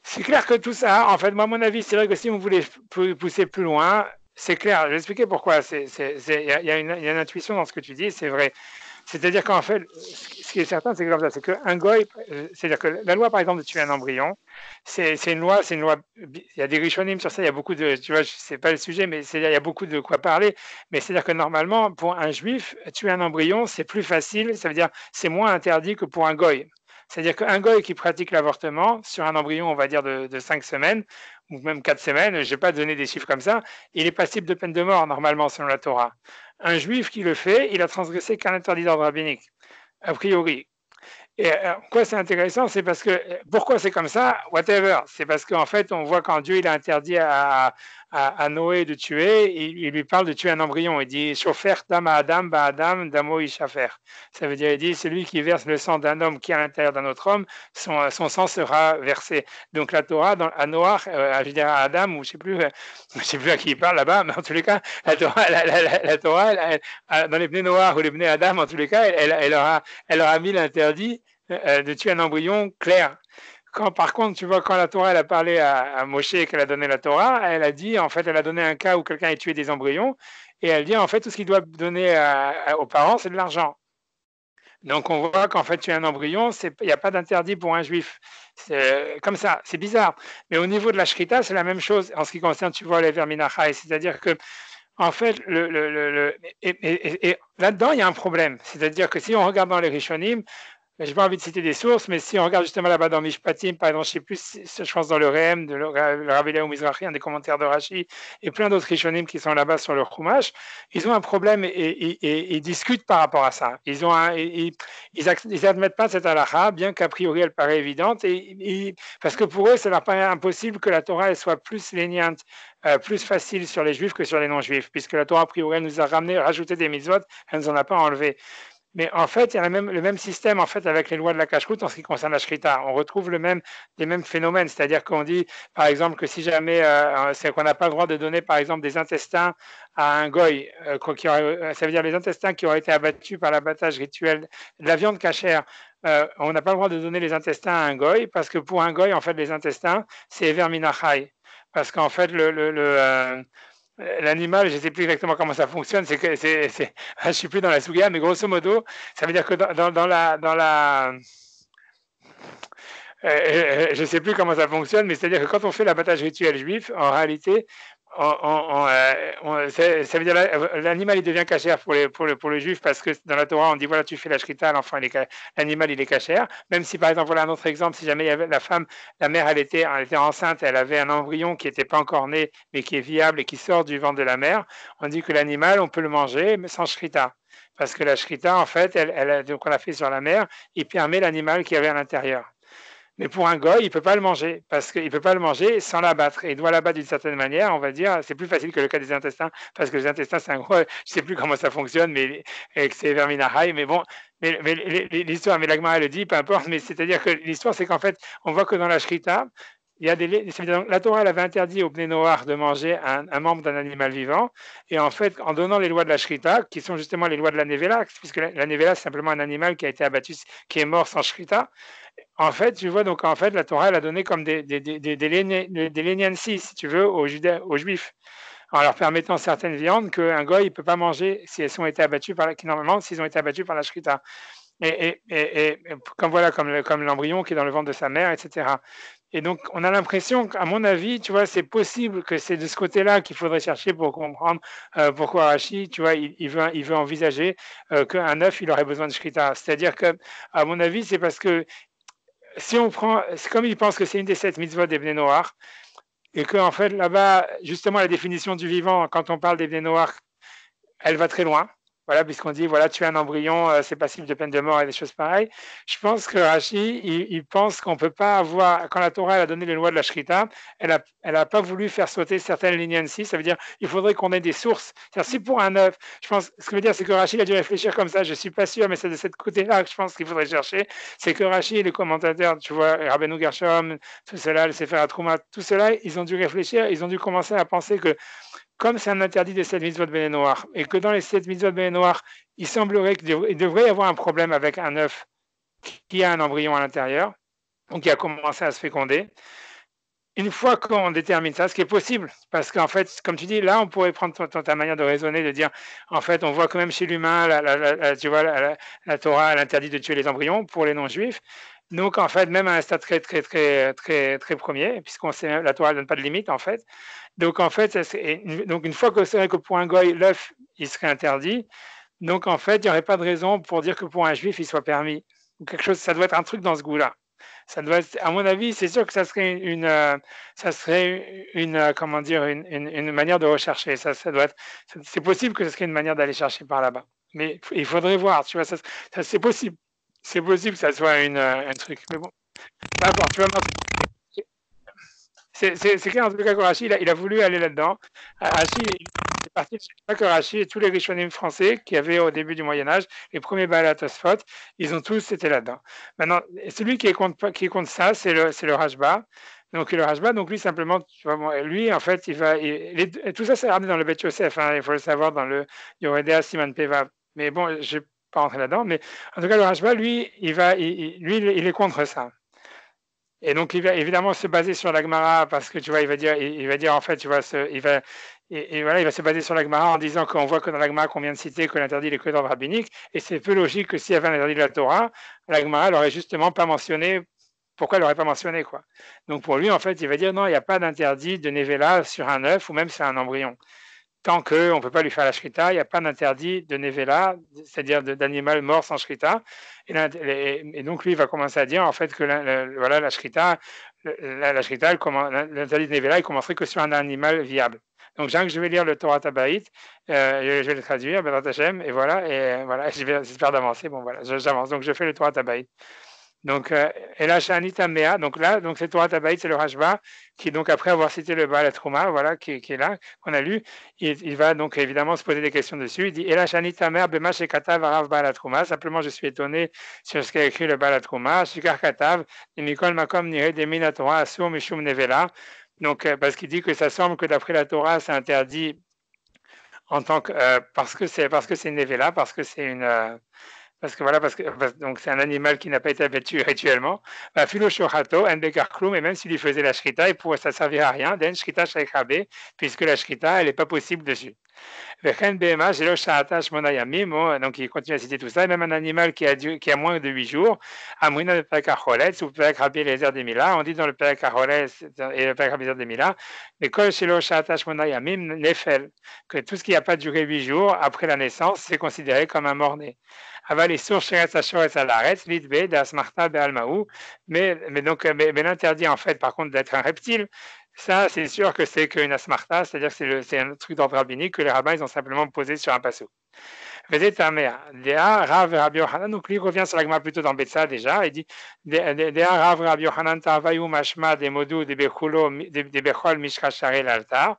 c'est clair que tout ça, en fait, moi, à mon avis, c'est vrai que si vous voulez pousser plus loin, c'est clair. Je vais expliquer pourquoi. Il y a une intuition dans ce que tu dis, c'est vrai. C'est-à-dire qu'en fait, ce qui est certain, c'est comme ça, c'est qu'un goy, c'est-à-dire que la loi, par exemple, de tuer un embryon, c'est une loi, il y a des rishonim sur ça, il y a beaucoup de, tu vois, c'est pas le sujet, mais il y a beaucoup de quoi parler, mais c'est-à-dire que normalement, pour un juif, tuer un embryon, c'est plus facile, ça veut dire, c'est moins interdit que pour un goy. C'est-à-dire qu'un goy qui pratique l'avortement sur un embryon, on va dire, de 5 semaines, ou même 4 semaines, je ne vais pas donner des chiffres comme ça, il est passible de peine de mort, normalement, selon la Torah. Un juif qui le fait, il a transgressé qu'un interdit d'ordre rabbinique, a priori. Et pourquoi c'est intéressant? C'est parce que, pourquoi c'est comme ça? Whatever. C'est parce qu'en fait, on voit quand Dieu il a interdit à Noé de tuer, il lui parle de tuer un embryon. Il dit Shofer dam Adam, ba Adam, damo ishafer. Ça veut dire, il dit celui qui verse le sang d'un homme qui est à l'intérieur d'un autre homme, son sang sera versé. Donc la Torah, à Noach, je dirais à Adam, ou je sais plus à qui il parle là-bas, mais en tous les cas, la Torah dans les Bnei Noach ou les Bnei Adam, en tous les cas, elle aura mis l'interdit de tuer un embryon clair. Par contre, tu vois, quand la Torah elle a parlé à Moshe et qu'elle a donné la Torah, elle a dit, en fait, elle a donné un cas où quelqu'un a tué des embryons, et elle dit, en fait, tout ce qu'il doit donner aux parents, c'est de l'argent. Donc, on voit qu'en fait, tuer un embryon, il n'y a pas d'interdit pour un juif. C'est comme ça, c'est bizarre. Mais au niveau de la shrita, c'est la même chose en ce qui concerne, tu vois, les verminachai. C'est-à-dire que, en fait, et là-dedans, il y a un problème. C'est-à-dire que si on regarde dans les Rishonim, je n'ai pas envie de citer des sources, mais si on regarde justement là-bas dans Mishpatim, par exemple, je ne sais plus, je pense dans le Rehem, de le Rav Eliyahu Mizrahi, un des commentaires de Rashi, et plein d'autres Rishonim qui sont là-bas sur le Chumash, ils ont un problème et ils discutent par rapport à ça. Ils n'admettent pas cette halakha, bien qu'a priori elle paraît évidente, parce que pour eux, ça leur paraît impossible que la Torah elle soit plus léniente, plus facile sur les juifs que sur les non-juifs, puisque la Torah, a priori, elle nous a rajouté des mitzvot, elle ne nous en a pas enlevé. Mais en fait, il y a le même système en fait avec les lois de la cache-croûte en ce qui concerne la shrita. On retrouve les mêmes phénomènes, c'est-à-dire qu'on dit, par exemple, que si jamais c'est qu'on n'a pas le droit de donner, par exemple, des intestins à un goy, ça veut dire les intestins qui auraient été abattus par l'abattage rituel de la viande cachère. On n'a pas le droit de donner les intestins à un goy parce que pour un goy, en fait, les intestins, c'est Ever Minachai. Parce qu'en fait, l'animal, je ne sais plus exactement comment ça fonctionne, je ne suis plus dans la souga, mais grosso modo, ça veut dire que je ne sais plus comment ça fonctionne, mais c'est-à-dire que quand on fait l'abattage rituel juif, en réalité, ça veut dire l'animal il devient cachère pour le juif parce que dans la Torah on dit voilà tu fais la shrita, l'enfant l'animal il est cachère, même si par exemple voilà un autre exemple, si jamais il y avait la mère elle était enceinte, elle avait un embryon qui n'était pas encore né mais qui est viable et qui sort du ventre de la mère, on dit que l'animal on peut le manger mais sans shrita. Parce que la shrita en fait donc on l'a fait sur la mère, il permet l'animal qui avait à l'intérieur. Mais pour un goy, il ne peut pas le manger, parce qu'il ne peut pas le manger sans l'abattre. Et il doit l'abattre d'une certaine manière, on va dire. C'est plus facile que le cas des intestins, parce que les intestins, c'est un gros. Je ne sais plus comment ça fonctionne, mais c'est verminahai. Mais bon, mais l'histoire, mais l'Agmara le dit, peu importe, mais c'est-à-dire que l'histoire, c'est qu'en fait, on voit que dans la Shrita, il y a la Torah elle avait interdit au Bnei Noach de manger un membre d'un animal vivant, et en fait, en donnant les lois de la Shrita, qui sont justement les lois de la Nevela, puisque la Nevela, c'est simplement un animal qui a été abattu, qui est mort sans Shrita, en fait, tu vois, donc en fait, la Torah, elle a donné comme des leniency, si tu veux, aux Juifs, en leur permettant certaines viandes qu'un goy ne peut pas manger si elles ont été abattues normalement, s'ils ont été abattus par la Shrita. Et comme voilà, comme l'embryon qui est dans le ventre de sa mère, etc. Et donc, on a l'impression qu'à mon avis, tu vois, c'est possible que c'est de ce côté-là qu'il faudrait chercher pour comprendre pourquoi Rashi, tu vois, il veut envisager qu'un œuf, il aurait besoin de Shrita. C'est-à-dire que, à mon avis, c'est parce que si on prend, c'est comme il pense que c'est une des 7 mitzvot des Bnei Noach, et qu'en fait, là-bas, justement, la définition du vivant, quand on parle des Bnei Noach, elle va très loin. Voilà, puisqu'on dit, voilà, tuer un embryon, c'est passible de peine de mort et des choses pareilles. Je pense que Rashi, il pense qu'on ne peut pas avoir, quand la Torah elle a donné les lois de la Shrita, elle a pas voulu faire sauter certaines lignes ainsi. Ça veut dire, il faudrait qu'on ait des sources. C'est-à-dire, si pour un œuf, je pense, ce que je veux dire, c'est que Rashi a dû réfléchir comme ça, je ne suis pas sûr, mais c'est de ce côté-là que je pense qu'il faudrait chercher. C'est que Rashi, les commentateurs, tu vois, Rabbeinu Gershom, tout cela, le Sefer HaTruma, tout cela, ils ont dû réfléchir, ils ont dû commencer à penser que, comme c'est un interdit des 7 mitzvot Bnei Noach, et que dans les 7 mitzvot Bnei Noach, il semblerait qu'il devrait y avoir un problème avec un œuf qui a un embryon à l'intérieur, donc qui a commencé à se féconder. Une fois qu'on détermine ça, ce qui est possible, parce qu'en fait, comme tu dis, là, on pourrait prendre ta manière de raisonner, de dire, en fait, on voit quand même chez l'humain, tu vois, la Torah, elle interdit de tuer les embryons pour les non-juifs. Donc, en fait, même à un stade très premier, puisqu'on sait, la Torah ne donne pas de limite, en fait. Donc, en fait, donc une fois que c'est vrai que pour un goy, l'œuf, il serait interdit, donc, en fait, il n'y aurait pas de raison pour dire que pour un juif, il soit permis. Ou quelque chose, ça doit être un truc dans ce goût-là. Ça doit être, à mon avis, c'est sûr que ça serait comment dire, une manière de rechercher. Ça doit être, c'est possible que ce serait une manière d'aller chercher par là-bas. Mais il faudrait voir, tu vois, c'est possible. C'est possible que ça soit un truc. Mais bon, d'accord, tu vois, c'est clair, en tout cas, que Rashi, il a voulu aller là-dedans. Rashi, c'est parti de que Rashi et tous les Rishonim français qui avaient au début du Moyen-Âge, les premiers Baal HaTosfot, ils ont tous été là-dedans. Maintenant, celui qui est contre ça, c'est le Rashba. Donc, le Rashba, donc lui, simplement, tu vois, lui, en fait, tout ça, c'est ramené dans le Bet Yosef, hein, il faut le savoir, dans le Yoredea Siman Peva. Mais bon, je ne vais pas rentrer là-dedans, mais en tout cas, le Rashba, lui, il est contre ça. Et donc, il va évidemment se baser sur la Gemara parce que tu vois, il va dire en fait, tu vois, voilà, il va se baser sur la Gemara en disant qu'on voit que dans la Gemara qu'on vient de citer que l'interdit est que d'ordre rabbinique, et c'est peu logique que s'il y avait un interdit de la Torah, la Gemara n'aurait justement pas mentionné. Pourquoi elle n'aurait pas mentionné, quoi? Donc pour lui, en fait, il va dire non, il n'y a pas d'interdit de Nevela sur un œuf ou même sur un embryon. Tant qu'on ne peut pas lui faire la shrita, il n'y a pas d'interdit de nevela, c'est-à-dire d'animal mort sans shrita. Et donc lui, il va commencer à dire en fait que voilà, la shrita, l'interdit de nevela, il commencerait que sur un animal viable. Donc je vais lire le Torah Tabaït, je vais le traduire, Bezrat Hashem, et voilà, j'espère d'avancer. Bon voilà, j'avance. Donc je fais le Torah Tabaït. Donc, et là, Shanita Mea, donc là, donc c'est Torah Tabaït, c'est le Rashba, qui donc après avoir cité le Baal Trouma, voilà, qui est là, qu'on a lu, il va donc évidemment se poser des questions dessus. Il dit, et là, Shanita Mea, Bema Shekatav Arav Baal Trouma, simplement je suis étonné sur ce qu'a écrit le Baal Trouma, Shikar Katav, Mikol Makom Nire Demina Torah Asur Mishum Nevela, donc donc parce qu'il dit que ça semble que d'après la Torah, c'est interdit en tant que, parce que c'est une Nevela, parce que c'est une. Donc c'est un animal qui n'a pas été abattu rituellement. Philo shohato, en bekar kloum, et même s'il lui faisait la shrita, ça ne servirait à rien. Den shrita shrekhabe, puisque la shrita, elle n'est pas possible dessus. Vechen bema, jelo shahata shmona yamim, donc il continue à citer tout ça. Et même un animal qui a moins de 8 jours, amrina de perek acholetz ou perek rabbi eliezer de Mila, on dit dans le perek acholetz et le perek rabbi eliezer de Mila, mais kol shelo shahata shmona yamim nefel, que tout ce qui n'a pas duré 8 jours après la naissance, c'est considéré comme un mort-né. Aval les sources sheretz ashoretz alaretz litbe d'asmarta be'almaou, mais l'interdit en fait par contre d'être un reptile, ça c'est sûr que c'est qu'une asmarta, c'est-à-dire que c'est un truc d'ordre rabbinique que les rabbins ils ont simplement posé sur un passo. Dea Rav Rabbi Yochanan, donc lui revient sur la Gemara plutôt dans Betsa déjà, il dit Dea Rav Rabbi Yochanan ta'avayu mashma de modu de bechol mishka sharel altar,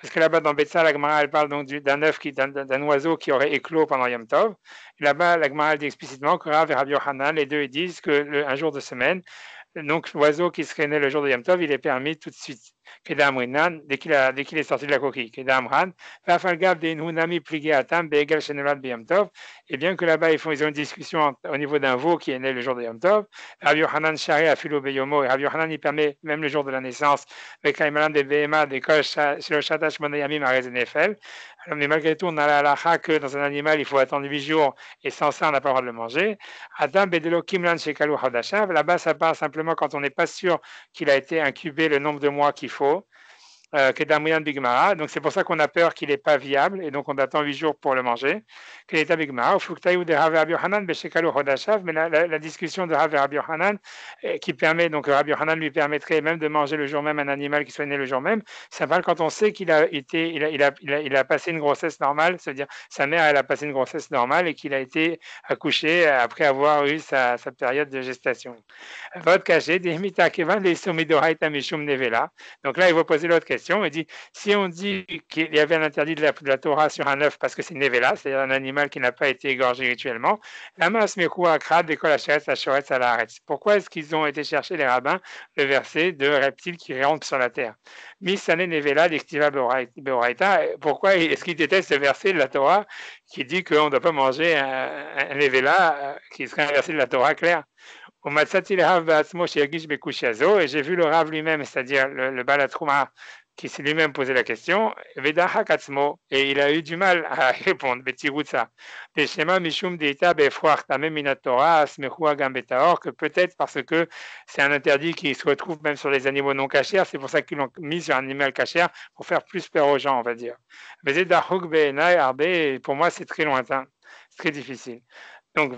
parce que là-bas dans Betsa, la Gemara elle parle donc d'un œuf d'un oiseau qui aurait éclos pendant Yom Tov. Et là-bas, la Gemara dit explicitement que Rav et Rabbi Yochanan, les deux, ils disent que un jour de semaine, donc l'oiseau qui serait né le jour de Yom Tov, il est permis tout de suite. Kedam Rinan, dès qu'il est sorti de la coquille. Kedam Ran, Vafalgab de Inhunami Pligé Atam, Begal Shenelad Beyom Tov. Et bien que là-bas, ils ont une discussion au niveau d'un veau qui est né le jour de Yom Tov. Rabbi Yochanan Shari Afilo Beyomo, et Rabbi Yochanan, il permet même le jour de la naissance, avec Kaimalan de Behema, des Kosh, Shiloshatash Monayamim à Rezenefel. Alors, mais malgré tout, on a la halakha que dans un animal, il faut attendre 8 jours, et sans ça, on n'a pas le droit de le manger. Adam Bedelo Kimlan Shekalu Hadashav, là-bas, ça part simplement quand on n'est pas sûr qu'il a été incubé le nombre de mois qu'il faut. Kedamrian Bigmara, donc c'est pour ça qu'on a peur qu'il n'est pas viable et donc on attend 8 jours pour le manger. Kedeta Bigmara, Fuktaïou de Rabbi Yochanan, Beshekalu Hodashav, mais la discussion de Rabbi Yochanan qui permet, donc Rabbi Yochanan lui permettrait même de manger le jour même un animal qui soit né le jour même, ça parle quand on sait qu'il a passé une grossesse normale, c'est-à-dire sa mère elle a passé une grossesse normale et qu'il a été accouché après avoir eu sa période de gestation. Votre caché, Dehmita Kevan, les Somidoraita Mishum Nevela. Donc là, il va poser l'autre question. Il dit si on dit qu'il y avait un interdit de la Torah sur un œuf parce que c'est Nevela, c'est-à-dire un animal qui n'a pas été égorgé rituellement, pourquoi est-ce qu'ils ont été chercher les rabbins le verset de reptiles qui rentrent sur la terre? Misane Nevela, d'Ektiva Beoraita, pourquoi est-ce qu'ils détestent ce verset de la Torah qui dit qu'on ne doit pas manger un Nevela qui serait un verset de la Torah clair? Et j'ai vu le Rav lui-même, c'est-à-dire le Balatrouma, qui s'est lui-même posé la question, et il a eu du mal à répondre, que peut-être parce que c'est un interdit qui se retrouve même sur les animaux non cachers, c'est pour ça qu'ils l'ont mis sur un animal cacher, pour faire plus peur aux gens, on va dire. Pour moi, c'est très lointain, c'est très difficile. Donc,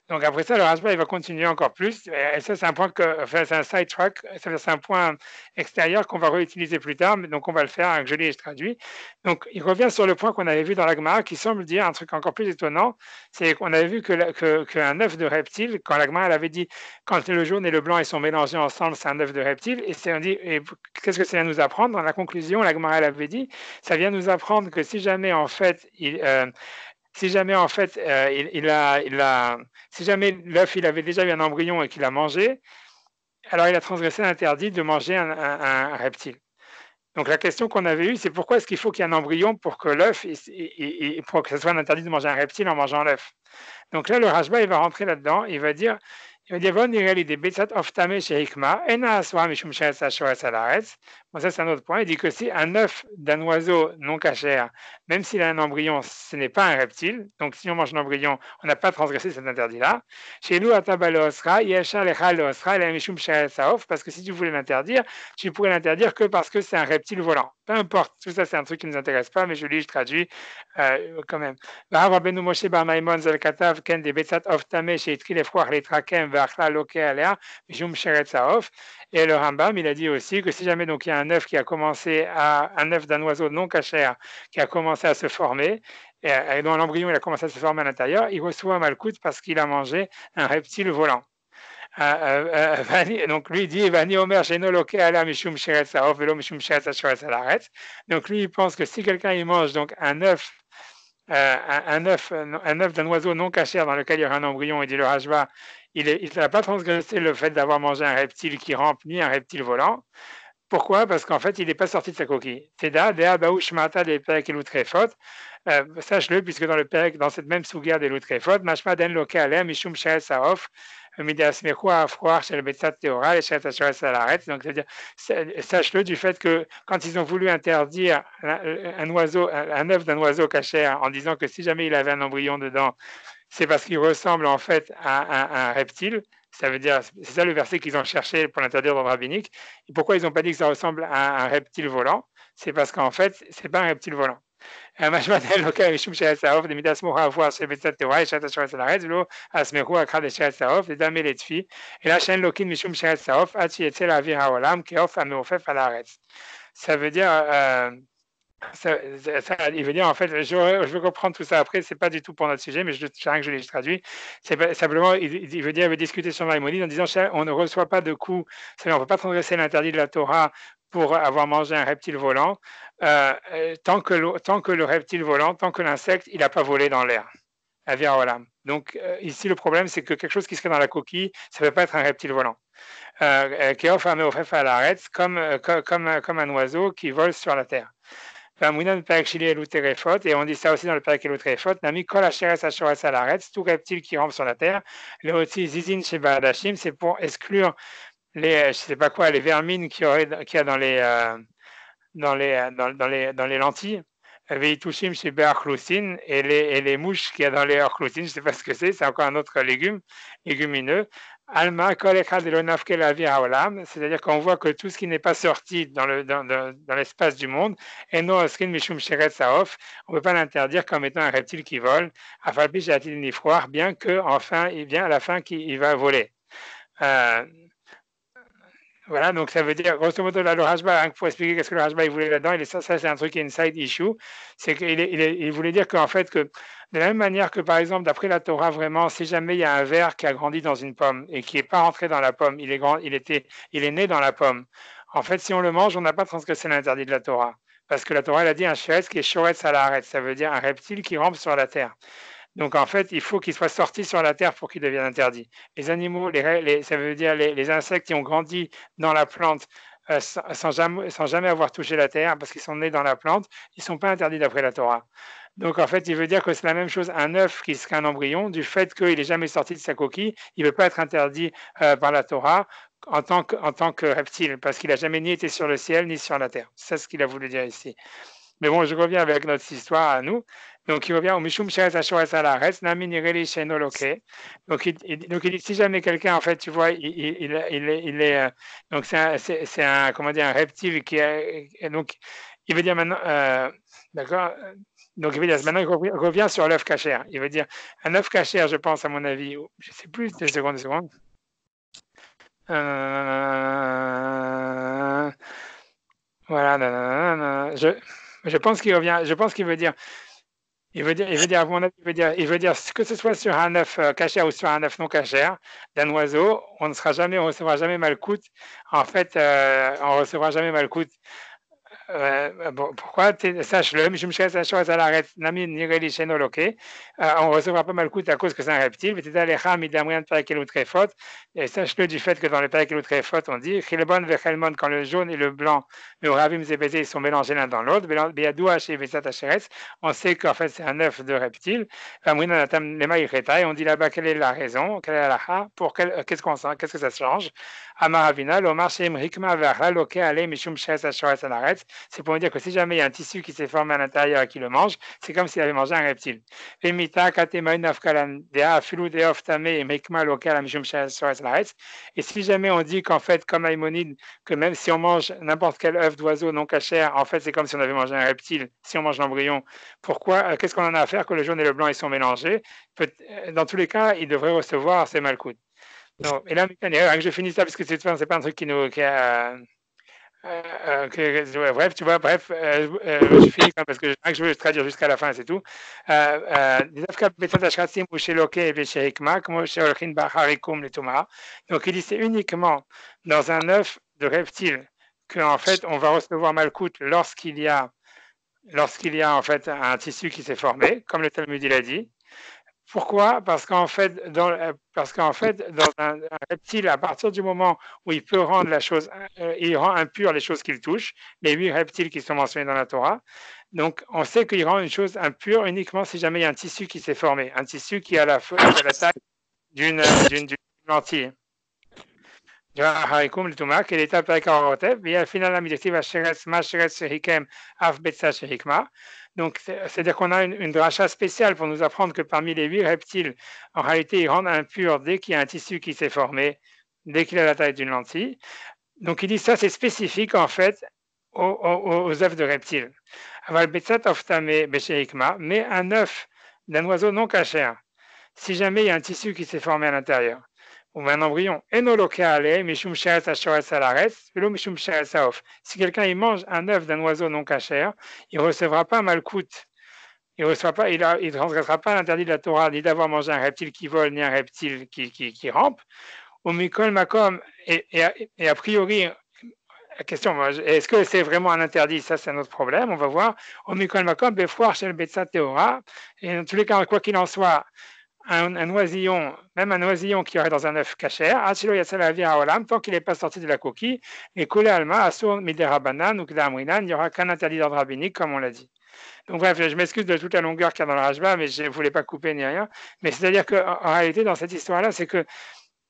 donc après ça, le Rashba, il va continuer encore plus. Et ça, c'est un point c'est un side track, c'est un point extérieur qu'on va réutiliser plus tard, mais donc on va le faire, que je lis et je traduis. Donc, il revient sur le point qu'on avait vu dans la Gemara, qui semble dire un truc encore plus étonnant, c'est qu'on avait vu qu'un œuf de reptile, quand la Gemara elle avait dit, quand le jaune et le blanc ils sont mélangés ensemble, c'est un œuf de reptile, et on dit, et qu'est-ce que ça vient nous apprendre? Dans la conclusion, la Gemara elle avait dit, ça vient nous apprendre que si jamais en fait, si jamais l'œuf il avait déjà eu un embryon et qu'il a mangé, alors il a transgressé l'interdit de manger un reptile. Donc la question qu'on avait eue, c'est pourquoi est-ce qu'il faut qu'il y ait un embryon pour que l'œuf, pour que ce soit un interdit de manger un reptile en mangeant l'œuf. Donc là, le Rashba, il va rentrer là-dedans, il va dire, bon, ça c'est un autre point. Il dit que si un œuf d'un oiseau non cachère, même s'il a un embryon, ce n'est pas un reptile. Donc si on mange un embryon, on n'a pas transgressé cet interdit-là. Chez nous, parce que si tu voulais l'interdire, tu pourrais l'interdire que parce que c'est un reptile volant. Peu importe, tout ça c'est un truc qui ne nous intéresse pas, mais je lis, je traduis quand même. Et le Rambam, il a dit aussi que si jamais donc il y a un œuf qui a commencé un œuf d'un oiseau non cachère qui a commencé à se former, et dont l'embryon il a commencé à se former à l'intérieur, il reçoit un malcoute parce qu'il a mangé un reptile volant. Donc lui il dit donc lui il pense que si quelqu'un il mange donc un œuf d'un oiseau non cachère dans lequel il y aura un embryon, et dit le Rashba, il n'a pas transgressé le fait d'avoir mangé un reptile qui rampe ni un reptile volant. Pourquoi? Parce qu'en fait, il n'est pas sorti de sa coquille. Sache-le, puisque dans cette même souga des Loutrefot, Mashma den loke alem mishum shel saof, donc c'est-à-dire, sache-le du fait que quand ils ont voulu interdire un œuf d'un oiseau cachère en disant que si jamais il avait un embryon dedans, c'est parce qu'il ressemble en fait à un reptile. Ça veut dire, c'est ça le verset qu'ils ont cherché pour l'interdire dans le rabbinique. Et pourquoi ils n'ont pas dit que ça ressemble à un reptile volant? C'est parce qu'en fait, c'est pas un reptile volant. Et là, ça veut dire Il veut dire, en fait, je veux comprendre tout ça après, c'est pas du tout pour notre sujet, mais je l'ai traduit. C'est simplement, il veut dire, il veut discuter sur Maïmonide en disant, on ne reçoit pas de coup, c'est-à-dire on ne peut pas transgresser l'interdit de la Torah pour avoir mangé un reptile volant, tant que le reptile volant, tant que l'insecte, il n'a pas volé dans l'air. Donc ici, le problème, c'est que quelque chose qui serait dans la coquille, ça ne peut pas être un reptile volant. Comme un oiseau qui vole sur la terre. Et on dit ça aussi dans le Perek Elul Trefot, Nami kol asheres ashoretz al haaretz, tout reptile qui rampe sur la terre, le otzi zizin sheba hadashim, c'est pour exclure les, je sais pas quoi, les vermines qu'il y a dans les lentilles. Veitushim sheba achlousin, et les mouches qu'il y a dans les achlousin, je sais pas ce que c'est encore un autre légumineux. Alma kol echad lo nafke lavi haolam, c'est-à-dire qu'on voit que tout ce qui n'est pas sorti dans l'espace du monde, eno oskin mishum sheretz haof, on ne peut pas l'interdire comme étant un reptile qui vole, afal pi she'atil nifroar, bien que enfin, à la fin, il va voler. Voilà, donc ça veut dire, grosso modo, là, le Rashba, pour expliquer qu'est-ce que le Rashba il voulait là-dedans, ça c'est un truc qui est une side issue, c'est qu'il voulait dire qu'en fait, que de la même manière que par exemple, d'après la Torah, vraiment, si jamais il y a un ver qui a grandi dans une pomme et qui n'est pas rentré dans la pomme, il est né dans la pomme, en fait, si on le mange, on n'a pas transgressé l'interdit de la Torah. Parce que la Torah, elle a dit un sheretz qui est shoretz à la arrête, ça veut dire un reptile qui rampe sur la terre. Donc en fait, il faut qu'il soit sorti sur la terre pour qu'il devienne interdit. Les animaux, ça veut dire les insectes qui ont grandi dans la plante sans jamais avoir touché la terre, parce qu'ils sont nés dans la plante, ils ne sont pas interdits d'après la Torah. Donc en fait, il veut dire que c'est la même chose, un œuf qui serait un embryon, du fait qu'il n'est jamais sorti de sa coquille, il ne peut pas être interdit par la Torah en tant que reptile, parce qu'il n'a jamais ni été sur le ciel ni sur la terre. C'est ce qu'il a voulu dire ici. Mais bon, je reviens avec notre histoire à nous. Donc, il revient au Mishum Sheretz Ashoretz al Haaretz, Nami Nireli Sheino Loke. Donc, il dit, si jamais quelqu'un, en fait, tu vois, il est donc c'est un, comment dire, un reptile qui est, donc, il veut dire maintenant, d'accord, donc il veut dire, maintenant, il revient sur l'œuf cachère. Il veut dire, un œuf cachère, je pense, à mon avis, je ne sais plus, deux secondes. Voilà, je pense qu'il revient, je pense qu'il veut dire, il veut dire, à mon avis, il veut dire que ce soit sur un œuf cachère ou sur un œuf non cachère d'un oiseau, on recevra jamais malcoute. En fait, on recevra jamais malcoute. Pourquoi sache-le, on ne recevra pas malcoute à cause que c'est un reptile. Et sache-le du fait que dans le Perek Elul Trefot, on dit quand le jaune et le blanc, le ravim zébézé, ils sont mélangés l'un dans l'autre. On sait qu'en fait c'est un œuf de reptile. Et on dit là-bas quelle est la raison, quelle est la lacha, qu'est-ce qu'on sent, qu'est-ce que ça change. C'est pour dire que si jamais il y a un tissu qui s'est formé à l'intérieur et qui le mange, c'est comme s'il avait mangé un reptile. Et si jamais on dit qu'en fait, comme Maïmonide, que même si on mange n'importe quel œuf d'oiseau non cachère, en fait c'est comme si on avait mangé un reptile, si on mange l'embryon, pourquoi, qu'est-ce qu'on en a à faire que le jaune et le blanc ils sont mélangés? Dans tous les cas, il devrait recevoir ses malcoutes. Et là, je finis ça parce que c'est pas un truc qui nous... bref, tu vois, je finis parce que je veux traduire jusqu'à la fin, c'est tout. Donc, il dit c'est uniquement dans un œuf de reptile qu'en fait, on va recevoir malcoute lorsqu'il y a en fait un tissu qui s'est formé, comme le Talmud il a dit. Pourquoi? Parce qu'en fait, dans un reptile, à partir du moment où il peut rendre il rend impur les choses qu'il touche, les 8 reptiles qui sont mentionnés dans la Torah. Donc, on sait qu'il rend une chose impure uniquement si jamais il y a un tissu qui s'est formé, un tissu qui a la taille d'une lentille. Donc, c'est-à-dire qu'on a une dracha spéciale pour nous apprendre que parmi les 8 reptiles, en réalité, ils rendent impur dès qu'il y a un tissu qui s'est formé, dès qu'il a la taille d'une lentille. Donc, il dit ça, c'est spécifique en fait aux œufs de reptiles. Mais un œuf d'un oiseau non cachère, si jamais il y a un tissu qui s'est formé à l'intérieur, ou un embryon. Si quelqu'un il mange un œuf d'un oiseau non cachère, il ne recevra pas malkout. Il ne transgressera pas l'interdit de la Torah, ni d'avoir mangé un reptile qui vole, ni un reptile qui rampe. Au Mikol Makom, et a priori, la question, est-ce que c'est vraiment un interdit? Ça, c'est un autre problème. On va voir. Au Mikol Makom, Befoir, Shel Betsa Teora. Et dans tous les cas, quoi qu'il en soit, un oisillon, même un oisillon qui aurait dans un œuf cachère, tant qu'il n'est pas sorti de la coquille, et Kole Alma, Asur Miderabanan ou Kdamrinan, il n'y aura qu'un interdit d'ordre rabbinique, comme on l'a dit. Donc bref, je m'excuse de toute la longueur qu'il y a dans le Rashba, mais je ne voulais pas couper ni rien. Mais c'est-à-dire qu'en réalité, dans cette histoire-là, c'est que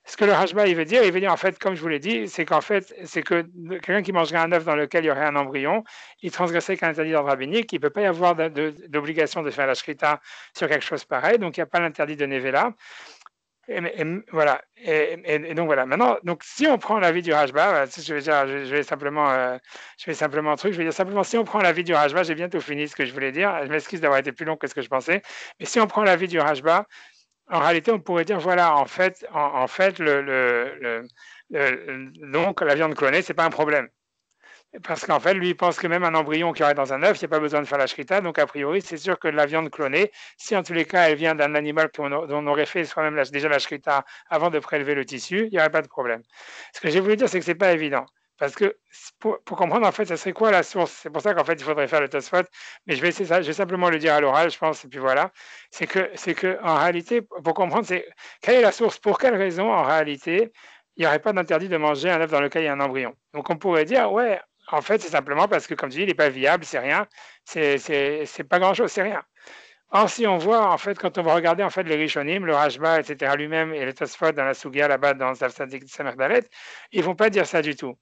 ce que le Rashba il veut dire en fait, comme je vous l'ai dit, c'est qu'en fait, c'est que quelqu'un qui mangerait un œuf dans lequel il y aurait un embryon, il transgresserait qu'un interdit d'ordre rabbinique, il ne peut pas y avoir d'obligation de faire la shrita sur quelque chose pareil, donc il n'y a pas l'interdit de Nevela. Voilà. Et donc voilà. Maintenant, donc si on prend l'avis du Rashba, je vais simplement dire simplement si on prend l'avis du Rashba, j'ai bientôt fini ce que je voulais dire. Je m'excuse d'avoir été plus long que ce que je pensais, mais si on prend l'avis du Rashba, en réalité, on pourrait dire voilà, en fait, donc la viande clonée, c'est pas un problème. Parce qu'en fait, lui, il pense que même un embryon qui aurait dans un œuf, il n'y a pas besoin de faire la shrita. Donc, a priori, c'est sûr que la viande clonée, si en tous les cas, elle vient d'un animal dont on aurait fait soi-même déjà la shrita avant de prélever le tissu, il n'y aurait pas de problème. Ce que j'ai voulu dire, c'est que ce n'est pas évident. Parce que pour comprendre, en fait, ça serait quoi la source? C'est pour ça qu'en fait, il faudrait faire le Tosfot. Mais je vais essayer ça, je vais simplement le dire à l'oral, je pense, et puis voilà. C'est que en réalité, pour comprendre, c'est quelle est la source? Pour quelle raison, en réalité, il n'y aurait pas d'interdit de manger un œuf dans lequel il y a un embryon? Donc, on pourrait dire, ouais, en fait, c'est simplement parce que, comme tu dis, il n'est pas viable, c'est rien, c'est pas grand-chose, c'est rien. Or, si on voit, en fait, quand on va regarder, en fait, les Rishonim, le Rashba, etc., lui-même, et le Tosfot dans la Sugia, là-bas, dans Samer Dalet, ils vont pas dire ça du tout.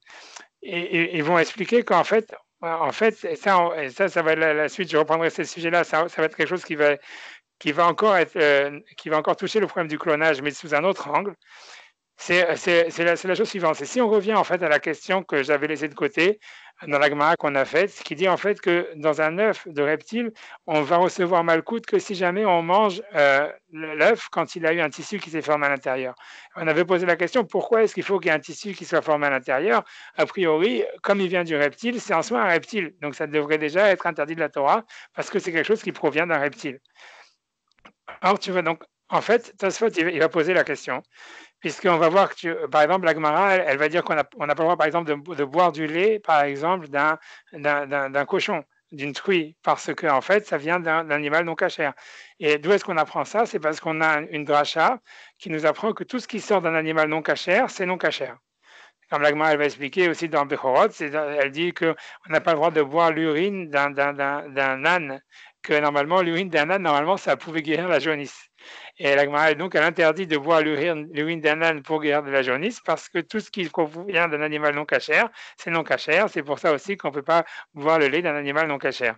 Et ils vont expliquer qu'en fait, et ça va être la suite, je reprendrai ce sujet-là, ça va être quelque chose qui va encore toucher le problème du clonage, mais sous un autre angle. C'est la chose suivante. C'est si on revient en fait à la question que j'avais laissée de côté dans la Gemara qu'on a faite, qui dit en fait que dans un œuf de reptile, on va recevoir malkout que si jamais on mange l'œuf quand il a eu un tissu qui s'est formé à l'intérieur. On avait posé la question pourquoi est-ce qu'il faut qu'il y ait un tissu qui soit formé à l'intérieur? A priori, comme il vient du reptile, c'est en soi un reptile. Donc ça devrait déjà être interdit de la Torah parce que c'est quelque chose qui provient d'un reptile. Alors tu vois donc, en fait, Tosfot il va poser la question. Puisqu'on va voir que, par exemple, la Gemara, elle va dire qu'on n'a pas le droit, par exemple, de boire du lait, par exemple, d'un cochon, d'une truie, parce que, en fait, ça vient d'un animal non cachère. Et d'où est-ce qu'on apprend ça? C'est parce qu'on a une dracha qui nous apprend que tout ce qui sort d'un animal non cachère, c'est non cachère. Comme la Gemara, elle va expliquer aussi dans Bechorot, elle dit qu'on n'a pas le droit de boire l'urine d'un âne, que normalement, l'urine d'un âne, normalement, ça pouvait guérir la jaunisse. Et la Gemara, donc, elle interdit de boire l'urine d'un âne pour guérir de la jaunisse parce que tout ce qui provient d'un animal non cachère, c'est non cachère. C'est pour ça aussi qu'on ne peut pas boire le lait d'un animal non cachère.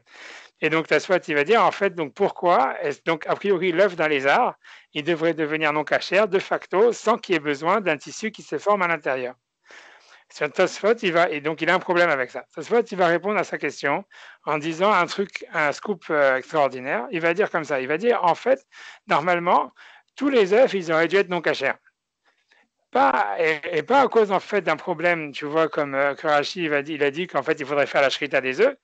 Et donc, Tosfot, il va dire, en fait, donc pourquoi donc, a priori, l'œuf d'un lézard, il devrait devenir non cachère de facto sans qu'il y ait besoin d'un tissu qui se forme à l'intérieur. Sur Tosfot, il a un problème avec ça. Tosfot, il va répondre à sa question en disant un scoop extraordinaire. Il va dire comme ça, il va dire, en fait, normalement, tous les œufs, ils auraient dû être non cachers. Pas à cause, en fait, d'un problème, tu vois, comme Karachi, il a dit qu'en fait, il faudrait faire la shrita des œufs,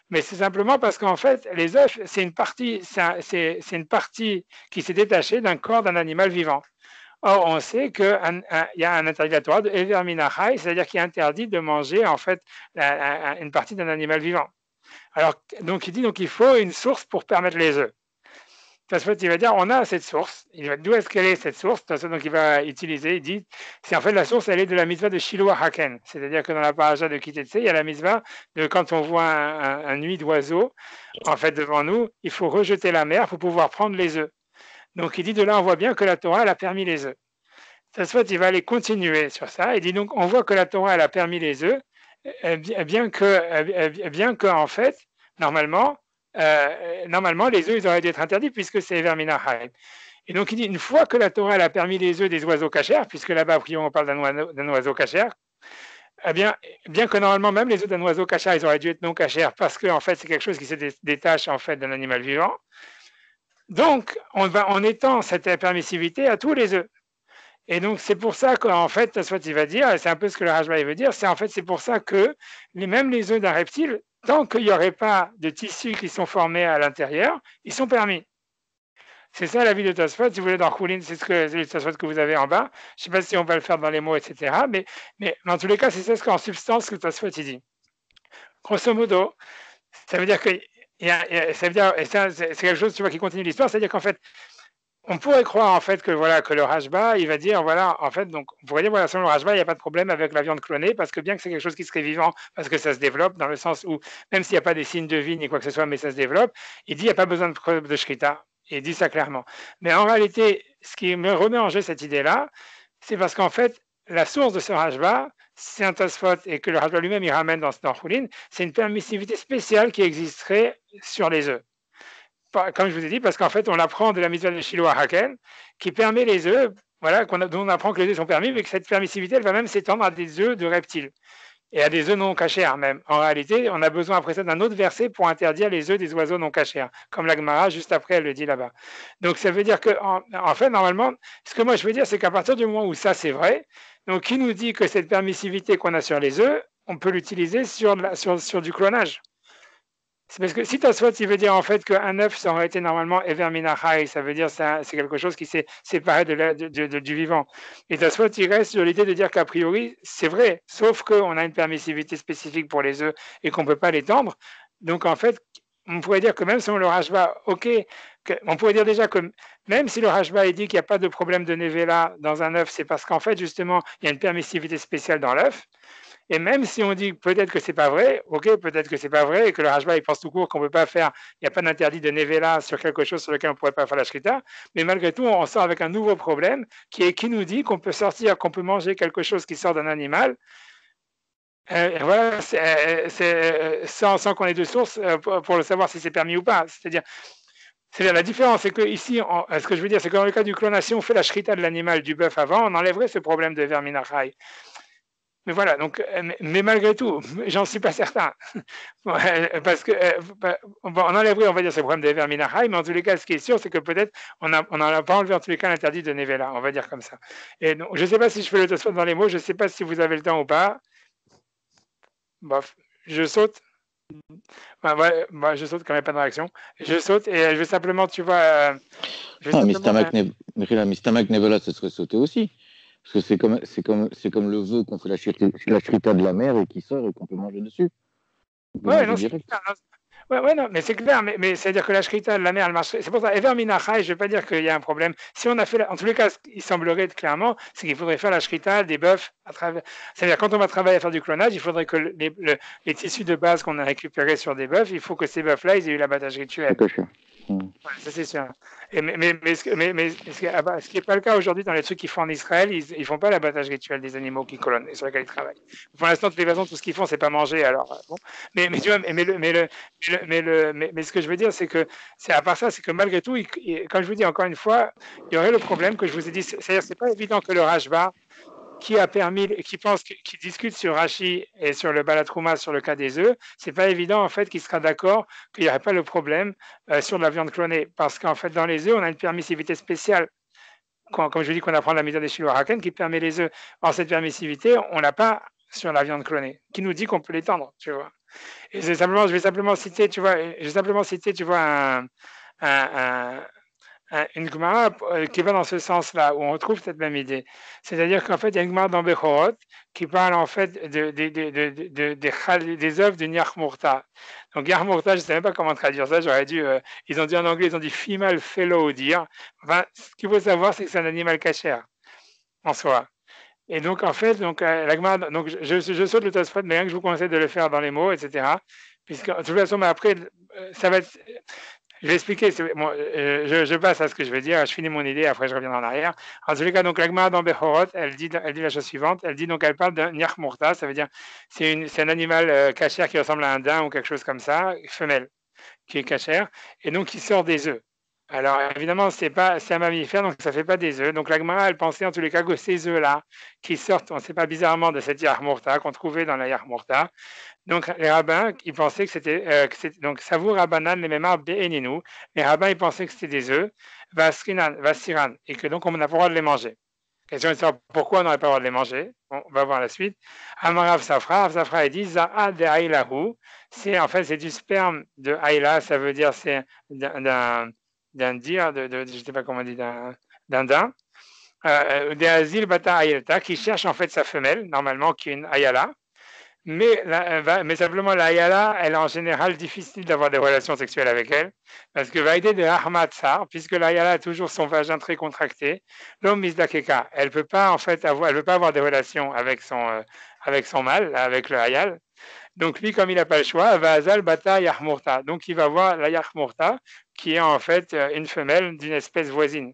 mais c'est simplement parce qu'en fait, les œufs, c'est une partie qui s'est détachée d'un corps d'un animal vivant. Or, on sait qu'il y a un interdit de la Torah de Ever Minachai, c'est-à-dire qu'il est interdit de manger en fait une partie d'un animal vivant. Alors, donc il dit donc il faut une source pour permettre les œufs. Tosfot, il va dire on a cette source. D'où est-ce qu'elle est cette source? Donc il va utiliser, il dit c'est en fait la source, elle est de la mitzvah de Shiloh Haken. C'est-à-dire que dans la paracha de Kitetse, il y a la mitzvah de quand on voit un nid d'oiseau en fait devant nous, il faut rejeter la mer pour pouvoir prendre les œufs. Donc il dit de là on voit bien que la Torah elle a permis les œufs. Tosfot il va aller continuer sur ça. Il dit donc on voit que la Torah elle a permis les œufs, bien que en fait normalement les œufs ils auraient dû être interdits puisque c'est Vermina Haim. Et donc il dit une fois que la Torah elle a permis les œufs des oiseaux cachers, puisque là-bas a priori on parle d'un oiseau cachère, bien que normalement même les œufs d'un oiseau cachère ils auraient dû être non cachers parce que en fait c'est quelque chose qui se détache en fait d'un animal vivant. Donc, on étend cette permissivité à tous les œufs. Et donc, c'est pour ça qu'en fait, Tosfot, il va dire, et c'est un peu ce que le Rajba veut dire, c'est pour ça que même les œufs d'un reptile, tant qu'il n'y aurait pas de tissus qui sont formés à l'intérieur, ils sont permis. C'est ça l'avis de Tosfot. Si vous voulez dans Choulin, c'est le Tosfot que vous avez en bas. Je ne sais pas si on va le faire dans les mots, etc. Mais dans tous les cas, c'est ça ce qu'en substance que Tosfot il dit. Grosso modo, ça veut dire que ça veut dire, et ça, c'est quelque chose, tu vois, qui continue l'histoire, c'est-à-dire qu'en fait, on pourrait croire en fait que voilà que le Rajba, il va dire voilà en fait donc on pourrait dire voilà selon le Rajba il n'y a pas de problème avec la viande clonée parce que bien que c'est quelque chose qui serait vivant parce que ça se développe dans le sens où même s'il n'y a pas des signes de vie ni quoi que ce soit mais ça se développe, il dit il n'y a pas besoin de preuve de shrita, il dit ça clairement. Mais en réalité ce qui me remet en jeu cette idée-là, c'est parce qu'en fait la source de ce Rajba, c'est un Tosfot et que le Rajba lui-même il ramène dans Choulin, c'est une permissivité spéciale qui existerait sur les œufs. Comme je vous ai dit, parce qu'en fait, on apprend de la mitzvah de Shiloh à Haken, qui permet les œufs, voilà, dont on apprend que les œufs sont permis, mais que cette permissivité, elle va même s'étendre à des œufs de reptiles et à des œufs non cachers même. En réalité, on a besoin après ça d'un autre verset pour interdire les œufs des oiseaux non cachers, comme la Gemara, juste après, elle le dit là-bas. Donc, ça veut dire que, en fait, normalement, ce que moi je veux dire, c'est qu'à partir du moment où ça, c'est vrai, donc qui nous dit que cette permissivité qu'on a sur les œufs, on peut l'utiliser sur du clonage. C'est parce que si Tosfot, il veut dire en fait qu'un œuf, ça aurait été normalement Ever Minachai, ça veut dire que c'est quelque chose qui s'est séparé du vivant. Et Tosfot, il reste sur l'idée de dire qu'a priori, c'est vrai, sauf qu'on a une permissivité spécifique pour les œufs et qu'on ne peut pas l'étendre. Donc en fait, on pourrait dire que même si on le Rajba, ok, on pourrait dire déjà que même si le Rajba dit qu'il n'y a pas de problème de Nevela dans un œuf, c'est parce qu'en fait, justement, il y a une permissivité spéciale dans l'œuf. Et même si on dit peut-être que c'est pas vrai, ok, peut-être que c'est pas vrai et que le Rajba il pense tout court qu'on peut pas faire, il n'y a pas d'interdit de Nevela sur quelque chose sur lequel on pourrait pas faire la Shrita, mais malgré tout on sort avec un nouveau problème qui nous dit qu'on peut sortir, qu'on peut manger quelque chose qui sort d'un animal. Voilà, sans qu'on ait de source pour le savoir si c'est permis ou pas. C'est-à-dire la différence, c'est que ici, ce que je veux dire, c'est que dans le cas du clonation, on fait la shrita de l'animal, du bœuf avant, on enlèverait ce problème de verminachai. Mais voilà, donc, mais malgré tout, j'en suis pas certain. Parce que, on enlèverait, on va dire, ce problème de verminachai, mais en tous les cas, ce qui est sûr, c'est que peut-être on n'en a pas enlevé en tous les cas l'interdit de Nevela, on va dire comme ça. Et donc, je ne sais pas si je fais le Tosfot dans les mots, je ne sais pas si vous avez le temps ou pas. Bof, je saute. Je saute quand il n'y a pas de réaction. Je saute et je vais simplement, tu vois. Mistamak Nevela, ce serait sauter aussi. Parce que c'est comme le vœu qu'on fait la shrita de la mer et qui sort et qu'on peut manger dessus. Ouais, non, non, mais c'est clair, mais c'est-à-dire que la shrita de la mer, elle marche. C'est pour ça, Ever Minachai, je ne vais pas dire qu'il y a un problème. Si on a fait, en tous les cas, il semblerait clairement, c'est qu'il faudrait faire la shrita des bœufs à travers. C'est-à-dire quand on va travailler à faire du clonage, il faudrait que les tissus de base qu'on a récupérés sur des bœufs, il faut que ces bœufs-là, ils aient eu l'abattage rituel. Ouais, ça c'est sûr. Ce qui n'est pas le cas aujourd'hui dans les trucs qu'ils font en Israël, ils ne font pas l'abattage rituel des animaux qui colonnent et sur lesquels ils travaillent. Pour l'instant, de toutes les façons, tout ce qu'ils font, c'est pas manger. Alors, bon. Mais tu vois, mais ce que je veux dire, c'est que c'est à part ça, c'est que malgré tout, comme je vous dis encore une fois, il y aurait le problème que je vous ai dit, c'est-à-dire c'est pas évident que le Rajba qui discute sur Rashi et sur le Balatrouma sur le cas des œufs, c'est pas évident en fait qu'il sera d'accord qu'il n'y aurait pas le problème sur la viande clonée, parce qu'en fait dans les œufs on a une permissivité spéciale, comme je dis qu'on apprend la mitzvah des Shiloh Haken qui permet les œufs. Or cette permissivité on l'a pas sur la viande clonée, qui nous dit qu'on peut l'étendre, tu vois. Et je vais simplement citer, tu vois, une Gemara qui va dans ce sens-là, où on retrouve cette même idée. C'est-à-dire qu'en fait, il y a une Gemara dans Bechorot qui parle en fait des œuvres de Niach Murta. Donc, Niach Murta, je ne sais même pas comment traduire ça, j'aurais dû. Ils ont dit en anglais, ils ont dit female fellow deer. Enfin, ce qu'il faut savoir, c'est que c'est un animal cachère, en soi. Et donc, en fait, la Gemara, donc je saute le Tosfot, mais rien que je vous conseille de le faire dans les mots, etc. Puisque, de toute façon, mais après, ça va être. Je vais expliquer, je passe à ce que je vais dire, je finis mon idée, après je reviens en arrière. En tous les cas, donc la Gemara dans Bechorot, elle dit la chose suivante, elle parle d'un Niach Murta, ça veut dire c'est un animal cachère qui ressemble à un daim ou quelque chose comme ça, femelle, qui est cachère, et donc qui sort des œufs. Alors évidemment, c'est un mammifère, donc ça ne fait pas des œufs. Donc la Gemara, elle pensait en tous les cas que ces œufs-là, qui sortent, on ne sait pas bizarrement de cette Niach Murta, qu'on trouvait dans la Niach Murta. Donc les rabbins, ils pensaient que c'était donc Savour Rabbanan les Memar Be'eninu. Les rabbins, ils pensaient que c'était des œufs, Vasiran, et que donc on n'a pas le droit de les manger. Question est de savoir pourquoi on n'aurait pas le droit de les manger. Bon, on va voir la suite. Amarav Safra, il dit Za'a de Aïlahu. C'est en fait c'est du sperme de Aïla, ça veut dire c'est d'un dire, je ne sais pas comment on dit, d'un daim. Des Azil Bata Aïlta qui cherche en fait sa femelle, normalement qui est une Ayala. Mais simplement, la Ayala, elle est en général difficile d'avoir des relations sexuelles avec elle, parce que Vaïdé de Ahmad Sar, puisque la Ayala a toujours son vagin très contracté, l'homme Mizdakeka, elle peut pas en fait avoir des relations avec son mâle, avec le Ayal. Donc lui, comme il n'a pas le choix, va Azal Bata Yahmurta. Donc il va voir la Yahmurta, qui est en fait une femelle d'une espèce voisine.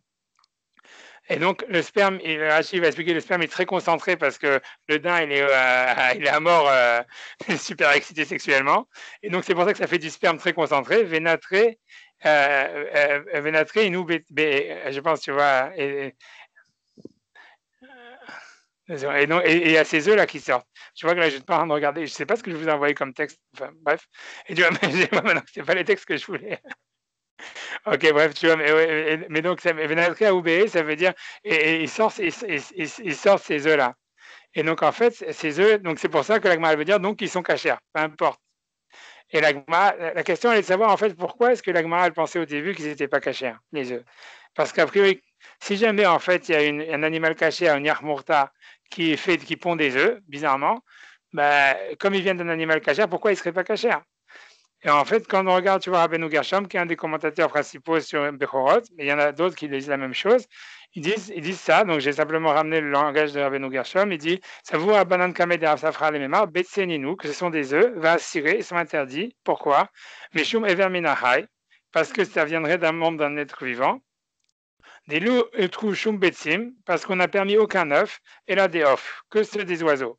Et donc, le sperme, Rachid va expliquer, le sperme est très concentré parce que le daim, il est à mort, super excité sexuellement. Et donc, c'est pour ça que ça fait du sperme très concentré. Vénatré, nous, je pense, tu vois, et il y a ces œufs là qui sortent. Tu vois que là, je ne suis pas en train de regarder. Je ne sais pas ce que je vous ai envoyé comme texte. Enfin, bref. Et tu vois, maintenant, ce n'est pas les textes que je voulais. Ok, bref, tu vois, mais donc, Vénatré à Oubé, ça veut dire, et il sort ces œufs-là. Et donc, en fait, ces œufs, donc c'est pour ça que l'agma veut dire, donc, ils sont cachers, peu importe. Et l'agma, la question, elle est de savoir, en fait, pourquoi est-ce que l'agma, elle pensait au début qu'ils n'étaient pas cachers, les œufs. Parce qu'a priori, si jamais, en fait, il y a un animal caché, un yarmurta, qui pond des œufs, bizarrement, bah, comme ils viennent d'un animal caché, pourquoi ils ne seraient pas cachers? Et en fait, quand on regarde, tu vois, Rabbeinu Gershom, qui est un des commentateurs principaux sur Bechorot, mais il y en a d'autres qui disent la même chose, ils disent ça, donc j'ai simplement ramené le langage de Rabbeinu Gershom, il dit, ça vous a banan kamed et safra le mémar, betseninu, que ce sont des œufs, va assurer, ils sont interdits. Pourquoi? Meshum ever minachai, parce que ça viendrait d'un membre d'un être vivant. Des loups trou shum betsim, parce qu'on n'a permis aucun œuf, et là des off, que ceux des oiseaux.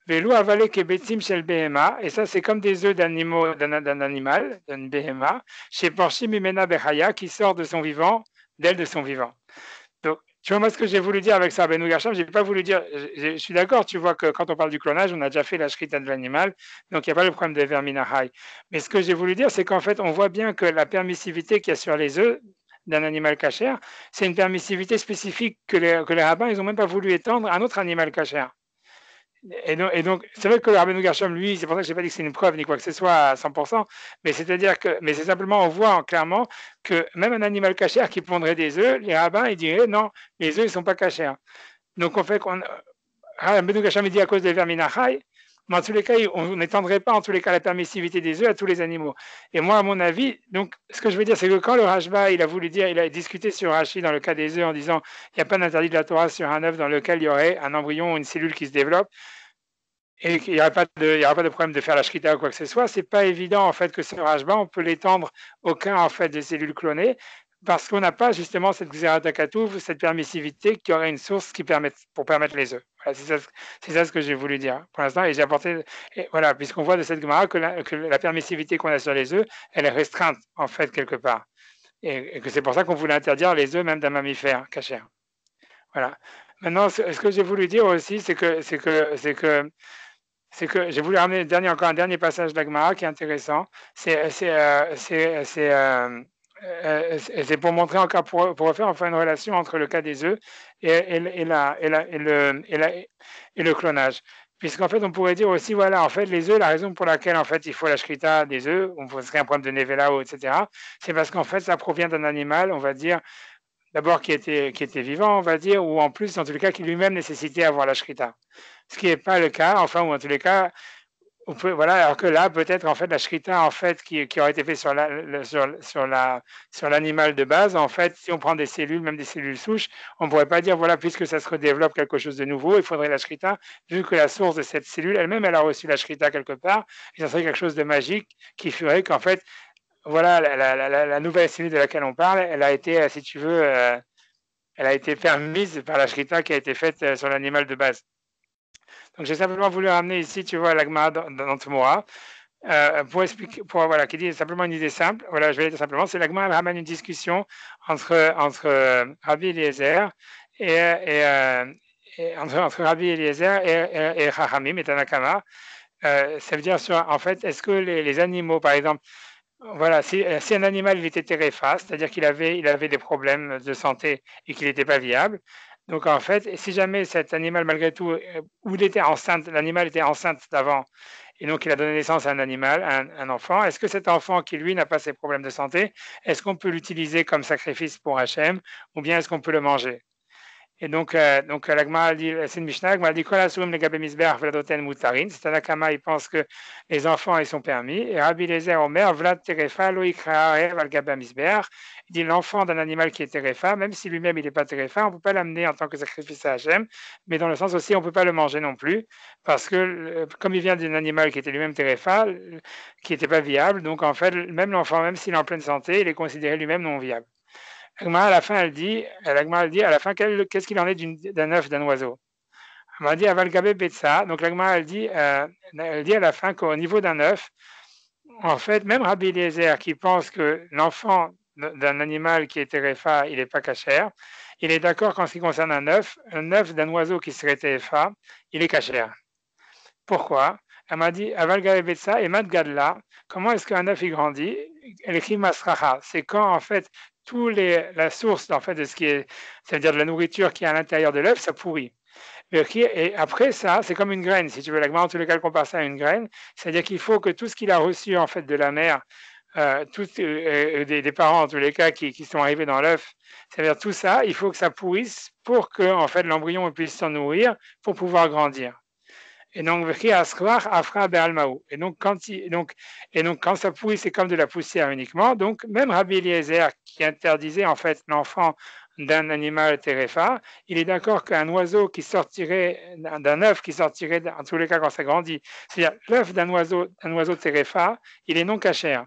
Velo avalé que betim shel behema, et ça c'est comme des œufs d'animaux, d'un animal, d'un behema, chez Porshim Imena Bechaya, qui sort de son vivant, d'elle de son vivant. Donc, tu vois, moi ce que j'ai voulu dire avec ça, Rabbeinu Gershom, j'ai pas voulu dire, je suis d'accord, tu vois que quand on parle du clonage, on a déjà fait la shrita de l'animal, donc il n'y a pas le problème de verminahai. Mais ce que j'ai voulu dire, c'est qu'en fait, on voit bien que la permissivité qu'il y a sur les œufs d'un animal cachère, c'est une permissivité spécifique que les rabbins, ils n'ont même pas voulu étendre à un autre animal cachère. Et donc, c'est vrai que le Rabbeinu Gershom, lui, c'est pour ça que je n'ai pas dit que c'est une preuve ni quoi que ce soit à 100%, mais c'est simplement, on voit clairement que même un animal cachère qui pondrait des œufs, les rabbins, ils diraient non, les œufs, ils ne sont pas cachers. Donc, on fait qu'on. Rabbeinu Gershom, il dit à cause des verminachai, mais en tous les cas, on n'étendrait pas en tous les cas la permissivité des œufs à tous les animaux. Et moi, à mon avis, donc, ce que je veux dire, c'est que quand le Rashba, il a voulu dire, il a discuté sur Rashi dans le cas des œufs en disant, il n'y a pas d'interdit de la Torah sur un œuf dans lequel il y aurait un embryon ou une cellule qui se développe, et qu'il n'y aura pas de problème de faire la shrita ou quoi que ce soit, c'est pas évident en fait que ce rajba, on peut l'étendre au cas en fait de cellules clonées, parce qu'on n'a pas justement cette xératakatouf, cette permissivité qui aurait une source pour permettre les œufs. Voilà, c'est ça ce que j'ai voulu dire pour l'instant, et j'ai apporté, et voilà, puisqu'on voit de cette Gemara que la permissivité qu'on a sur les œufs, elle est restreinte en fait quelque part, et que c'est pour ça qu'on voulait interdire les œufs même d'un mammifère cachère. Voilà. Maintenant, ce que j'ai voulu dire aussi, c'est que j'ai voulu ramener encore un dernier passage d'Agmara qui est intéressant. C'est pour montrer encore, pour refaire enfin une relation entre le cas des œufs et le clonage. Puisqu'en fait, on pourrait dire aussi, voilà, en fait, les œufs, la raison pour laquelle, en fait, il faut la shrita des œufs, on serait un problème de nevela, etc., c'est parce qu'en fait, ça provient d'un animal, on va dire, d'abord qui était vivant, on va dire, ou en plus, en tous les cas, qui lui-même nécessitait avoir la shrita. Ce qui n'est pas le cas, enfin, ou en tous les cas, voilà, alors que là, peut-être, en fait, la shrita, en fait, qui aurait été faite sur l'animal de base, en fait, si on prend des cellules, même des cellules souches, on ne pourrait pas dire, voilà, puisque ça se redéveloppe quelque chose de nouveau, il faudrait la shrita, vu que la source de cette cellule, elle-même, elle a reçu la shrita quelque part, et ça serait quelque chose de magique qui ferait qu'en fait, voilà, la nouvelle cellule de laquelle on parle, elle a été, si tu veux, elle a été permise par la shrita qui a été faite sur l'animal de base. Donc j'ai simplement voulu ramener ici, tu vois, l'agma dans Tumora, pour expliquer, voilà, qui dit simplement une idée simple. Voilà, je vais dire simplement, c'est l'agma ramène une discussion entre Rabbi Eliezer entre Rabbi Eliezer et Chachamim et Tanakama. Ça veut dire, en fait, est-ce que les animaux, par exemple, voilà, si un animal il était téréphas, c'est-à-dire qu'il avait des problèmes de santé et qu'il n'était pas viable, Donc en fait, si jamais cet animal, malgré tout, ou il était enceinte, l'animal était enceinte d'avant, et donc il a donné naissance à un animal, un enfant, est-ce que cet enfant qui, lui, n'a pas ces problèmes de santé, est-ce qu'on peut l'utiliser comme sacrifice pour Hachem, ou bien est-ce qu'on peut le manger? Et donc la Gemara dit, c'est une Mishnah, la Gemara dit, Kol asurim legabe mizbeach veladoten mutarin. C'est un Akama, il pense que les enfants, ils sont permis. Et Rabbi Eliezer Omer, vlad terefa lo ikra al gabe mizbeach. Il dit, l'enfant d'un animal qui est terefa, même si lui-même il n'est pas terefa, on ne peut pas l'amener en tant que sacrifice à Hachem, mais dans le sens aussi, on ne peut pas le manger non plus, parce que comme il vient d'un animal qui était lui-même terefa, qui n'était pas viable, donc en fait, même l'enfant, même s'il est en pleine santé, il est considéré lui-même non viable. L'Agma, à la fin, elle dit, à la fin, qu'est-ce qu'il en est d'un œuf d'un oiseau? Elle m'a dit, Avalgabe Betsa. Donc, l'Agma, elle dit à la fin qu'au niveau d'un œuf, en fait, même Rabbi Eliezer, qui pense que l'enfant d'un animal qui est terefa, il n'est pas cachère, il est d'accord qu'en ce qui concerne un œuf d'un oiseau qui serait terefa, il est cachère. Pourquoi? Elle m'a dit, Avalgabe Betsa et Madgadla, comment est-ce qu'un œuf il grandit? C'est quand, en fait, la source en fait, de ce qui est, c'est-à-dire de la nourriture qui est à l'intérieur de l'œuf, ça pourrit. Et après ça, c'est comme une graine, si tu veux. La Gemara, en tous les cas, elle compare ça à une graine. C'est-à-dire qu'il faut que tout ce qu'il a reçu en fait de la mère, des parents en tous les cas qui sont arrivés dans l'œuf, c'est-à-dire tout ça, il faut que ça pourrisse pour que en fait l'embryon puisse s'en nourrir pour pouvoir grandir. Et donc, et donc, quand ça pourrit, c'est comme de la poussière uniquement. Donc, même Rabbi Eliezer, qui interdisait en fait l'enfant d'un animal terefa, il est d'accord qu'un oiseau qui sortirait d'un œuf, qui sortirait, en tous les cas quand ça grandit, c'est-à-dire l'œuf d'un oiseau terefa, il est non cachère.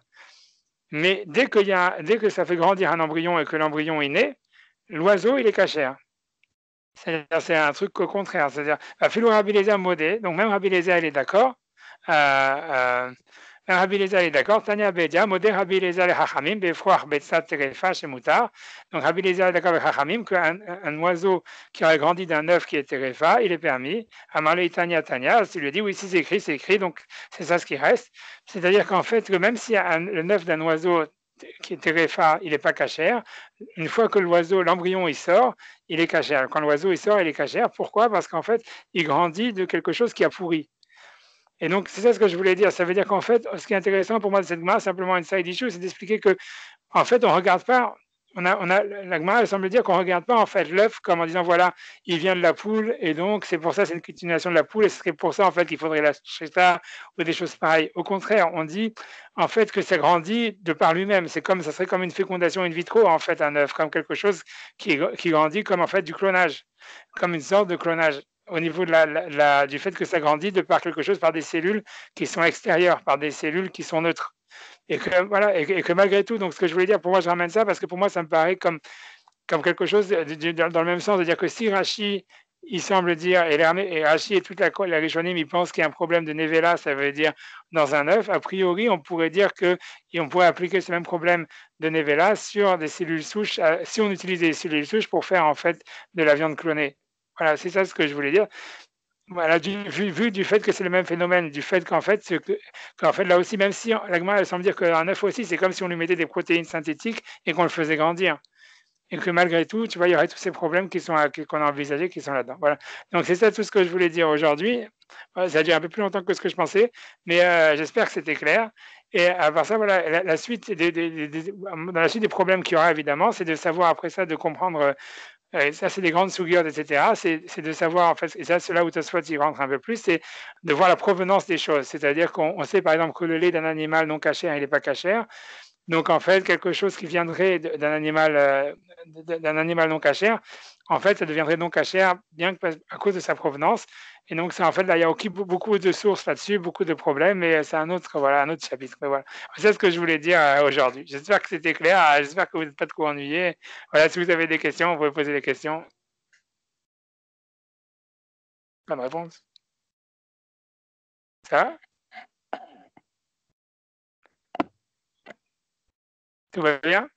Mais dès que ça fait grandir un embryon et que l'embryon est né, l'oiseau, il est cachère. C'est un truc au contraire. C'est-à-dire, Philo Rabbi Eliezer modé, donc même Rabbi Eliezer, il est d'accord. Même Rabbi Eliezer, il est d'accord. Tanya Bedia, modé Rabbi Eliezer le Hachamim, Befroach Betsat Terefa chez Moutar. Donc Rabbi Eliezer est d'accord avec Hachamim qu'un oiseau qui aurait grandi d'un œuf qui est Terefa, il est permis. Amalei Tanya Tanya, il lui dit oui, si c'est écrit, donc c'est ça ce qui reste. C'est-à-dire qu'en fait, que même si le œuf d'un oiseau qui est terefa, il n'est pas cachère. Une fois que l'embryon il sort, il est cachère. Quand l'oiseau il sort, il est cachère. Pourquoi? Parce qu'en fait, il grandit de quelque chose qui a pourri. Et donc, c'est ça ce que je voulais dire. Ça veut dire qu'en fait, ce qui est intéressant pour moi de cette Gemara, simplement une side issue, c'est d'expliquer que, en fait, on regarde pas. La Gemara, elle semble dire qu'on ne regarde pas en fait l'œuf comme en disant voilà, il vient de la poule et donc c'est pour ça c'est une continuation de la poule et ce serait pour ça en fait qu'il faudrait la ça ou des choses pareilles. Au contraire, on dit en fait que ça grandit de par lui-même. Ça serait comme une fécondation in vitro en fait un œuf, comme quelque chose qui grandit comme en fait du clonage, comme une sorte de clonage au niveau du fait que ça grandit de par quelque chose, par des cellules qui sont extérieures, par des cellules qui sont neutres. Et que malgré tout, donc ce que je voulais dire, pour moi, je ramène ça parce que pour moi, ça me paraît comme quelque chose dans le même sens, de dire que si Rashi, il semble dire, et Rashi et toute la Rishonim, ils pensent qu'il y a un problème de Nevela, ça veut dire dans un œuf, a priori, on pourrait dire on pourrait appliquer ce même problème de Nevela sur des cellules souches, si on utilise des cellules souches pour faire en fait de la viande clonée. Voilà, c'est ça ce que je voulais dire. Voilà, vu du fait que c'est le même phénomène, du fait qu'en fait, là aussi, même si la Gemara elle semble dire qu'un œuf aussi, c'est comme si on lui mettait des protéines synthétiques et qu'on le faisait grandir. Et que malgré tout, tu vois, il y aurait tous ces problèmes qu'on a envisagés qui sont là-dedans. Voilà. Donc c'est ça tout ce que je voulais dire aujourd'hui. Ça a duré un peu plus longtemps que ce que je pensais, mais j'espère que c'était clair. Et à part ça, voilà, la suite dans la suite des problèmes qu'il y aura évidemment, c'est de savoir après ça, de comprendre. Ça, c'est des grandes sougiotes, etc. C'est de savoir, en fait, et ça, c'est là où Tosfot y rentre un peu plus, c'est de voir la provenance des choses. C'est-à-dire qu'on sait, par exemple, que le lait d'un animal non cachère, il n'est pas cachère. Donc, en fait, quelque chose qui viendrait d'un animal non cachère, en fait, ça deviendrait non cachère bien à cause de sa provenance. Et donc, ça, en fait, là, il y a aussi beaucoup de sources là-dessus, beaucoup de problèmes, mais c'est un autre chapitre. Mais voilà. C'est ce que je voulais dire aujourd'hui. J'espère que c'était clair. J'espère que vous n'êtes pas trop ennuyés. Voilà, si vous avez des questions, vous pouvez poser des questions. Pas de réponse. Ça va? Tout va bien?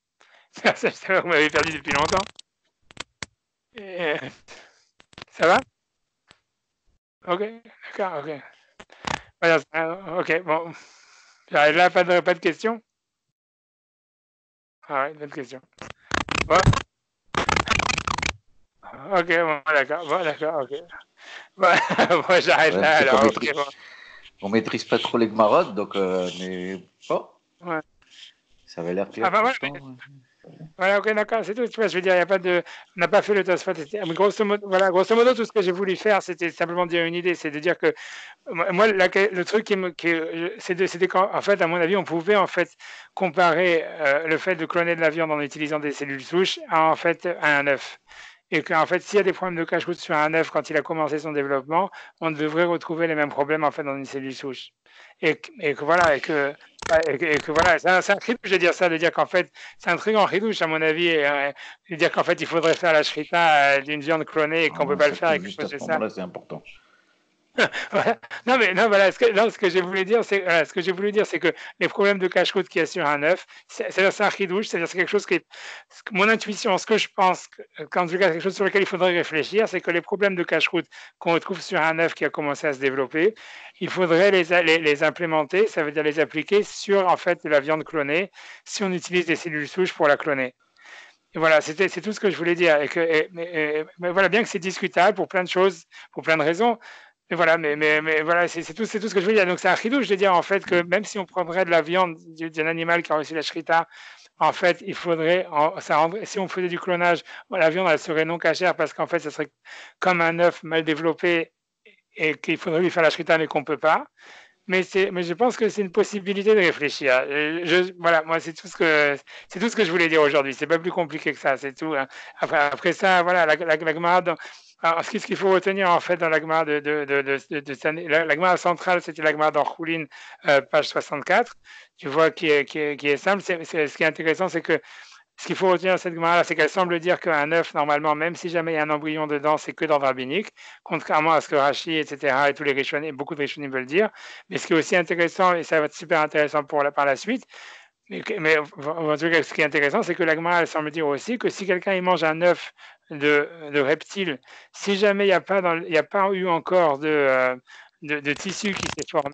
Vous m'avez perdu depuis longtemps. Et, ça va? Ok, d'accord, ok. Voilà, ok, bon. Là, pas de questions? Ah ouais, pas de questions. Ouais. Ok, bon, d'accord, ok. Bon, bon, j'arrête Ouais, là c'est qu'on alors. maîtrise, on maîtrise pas trop les Gmarot, donc mais bon, Ouais. ça avait l'air clair Enfin, voilà, pourtant. voilà, ok, d'accord, c'est tout. Tu vois, je veux dire, il y a pas de, on n'a pas fait le Tosfot. Mais grosso modo, tout ce que j'ai voulu faire, c'était simplement dire une idée, c'est de dire que moi, le truc c'était qu'en en fait, à mon avis, on pouvait en fait comparer le fait de cloner de la viande en utilisant des cellules souches en fait à un œuf. Et qu'en fait, s'il y a des problèmes de cache-route sur un œuf quand il a commencé son développement, on devrait retrouver les mêmes problèmes en fait dans une cellule souche. Et que voilà, et que voilà, c'est un chidouche de dire ça, de dire qu'en fait, c'est un très grand chidouche à mon avis, de dire qu'en fait, il faudrait faire la shrita d'une viande clonée et qu'on peut Ah, pas le faire et surtout qu'à juste à cause ce de ça. moment-là, c'est important. Voilà. Non, mais non, voilà, ce que j'ai voulu dire, c'est ce que j'ai voulu dire, c'est que les problèmes de cache-route qu'il y a sur un œuf, c'est un chidouche, c'est-à-dire c'est quelque chose qui est, mon intuition, ce que je pense, quand je regarde quelque chose sur lequel il faudrait réfléchir, c'est que les problèmes de cache-route qu'on retrouve sur un œuf qui a commencé à se développer, il faudrait les implémenter, ça veut dire les appliquer sur en fait de la viande clonée, si on utilise des cellules souches pour la cloner. Et voilà, c'est tout ce que je voulais dire. Mais voilà, bien que c'est discutable pour plein de choses, pour plein de raisons, mais voilà, mais voilà, c'est tout ce que je veux dire. Donc c'est un chidouche de dire en fait que même si on prendrait de la viande d'un animal qui a reçu la shrita, en fait, il faudrait, si on faisait du clonage, la viande elle serait non cachère parce qu'en fait, ça serait comme un œuf mal développé et qu'il faudrait lui faire la shrita mais qu'on peut pas. Mais je pense que c'est une possibilité de réfléchir. Voilà, moi c'est tout ce que je voulais dire aujourd'hui. C'est pas plus compliqué que ça, c'est tout, hein. Après ça, voilà, la Gemara alors, ce qu'il faut retenir en fait dans la Gemara la Gemara centrale, c'était la Gemara dans Choulin, page 64. Tu vois qui est simple. Ce qui est intéressant, c'est que ce qu'il faut retenir de cette Gemara, c'est qu'elle semble dire qu'un œuf, normalement, même si jamais il y a un embryon dedans, c'est que d'ordre rabbinique, contrairement à ce que Rashi, etc., et tous les Rishonim, beaucoup de Rishonim veulent dire. Mais ce qui est aussi intéressant, et ça va être super intéressant par la suite, mais en tout cas, ce qui est intéressant, c'est que la Gemara, elle semble dire aussi que si quelqu'un il mange un œuf de reptile, si jamais il n'y a pas eu encore de tissu qui s'est formé,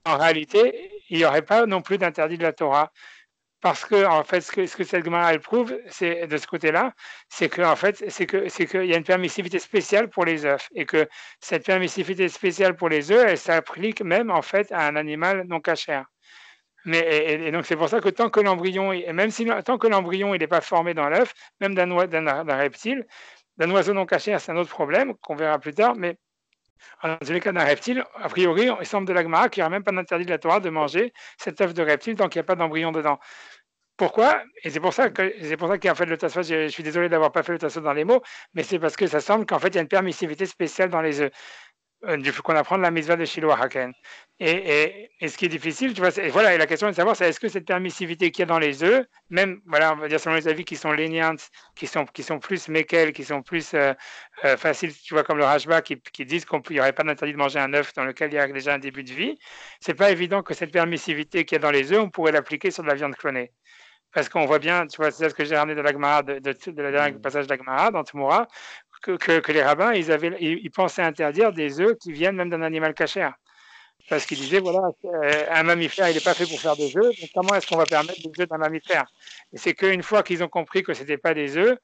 en réalité, il n'y aurait pas non plus d'interdit de la Torah. Parce que en fait, ce que cette Gemara elle prouve, c'est de ce côté-là, c'est que en fait, c'est qu'il y a une permissivité spéciale pour les œufs et que cette permissivité spéciale pour les œufs, elle s'applique même en fait à un animal non cachère. Et donc c'est pour ça que tant que l'embryon, et même si tant que l'embryon il n'est pas formé dans l'œuf, même d'un reptile, d'un oiseau non cachère, c'est un autre problème qu'on verra plus tard, mais dans tous les cas d'un reptile, a priori, il semble de la Gemara qu'il n'y aura même pas d'interdit de la Torah de manger cet œuf de reptile tant qu'il n'y a pas d'embryon dedans. Pourquoi? Et c'est pour ça qu'en fait le Tosfot, je suis désolé d'avoir pas fait le Tosfot dans les mots, mais c'est parce que ça semble qu'en fait il y a une permissivité spéciale dans les œufs. Du coup qu'on apprend de la mitzvah de Shiloh Haken. Et ce qui est difficile, tu vois, voilà, et la question est de savoir, c'est est-ce que cette permissivité qu'il y a dans les œufs, même, voilà, on va dire selon les avis qui sont léniens, qui sont plus méquels, qui sont plus faciles, tu vois, comme le Rashba, qui disent qu'il n'y aurait pas d'interdit de manger un œuf dans lequel il y a déjà un début de vie, c'est pas évident que cette permissivité qu'il y a dans les œufs, on pourrait l'appliquer sur de la viande clonée. Parce qu'on voit bien, tu vois, c'est ce que j'ai ramené de la Gemara, de la dernière passage de la Gemara, dans Tumura, que les rabbins, ils pensaient interdire des œufs qui viennent même d'un animal cachère. Parce qu'ils disaient, voilà, un mammifère, il n'est pas fait pour faire des œufs, donc comment est-ce qu'on va permettre des œufs d'un mammifère? Et c'est qu'une fois qu'ils ont compris que ce n'était pas des œufs,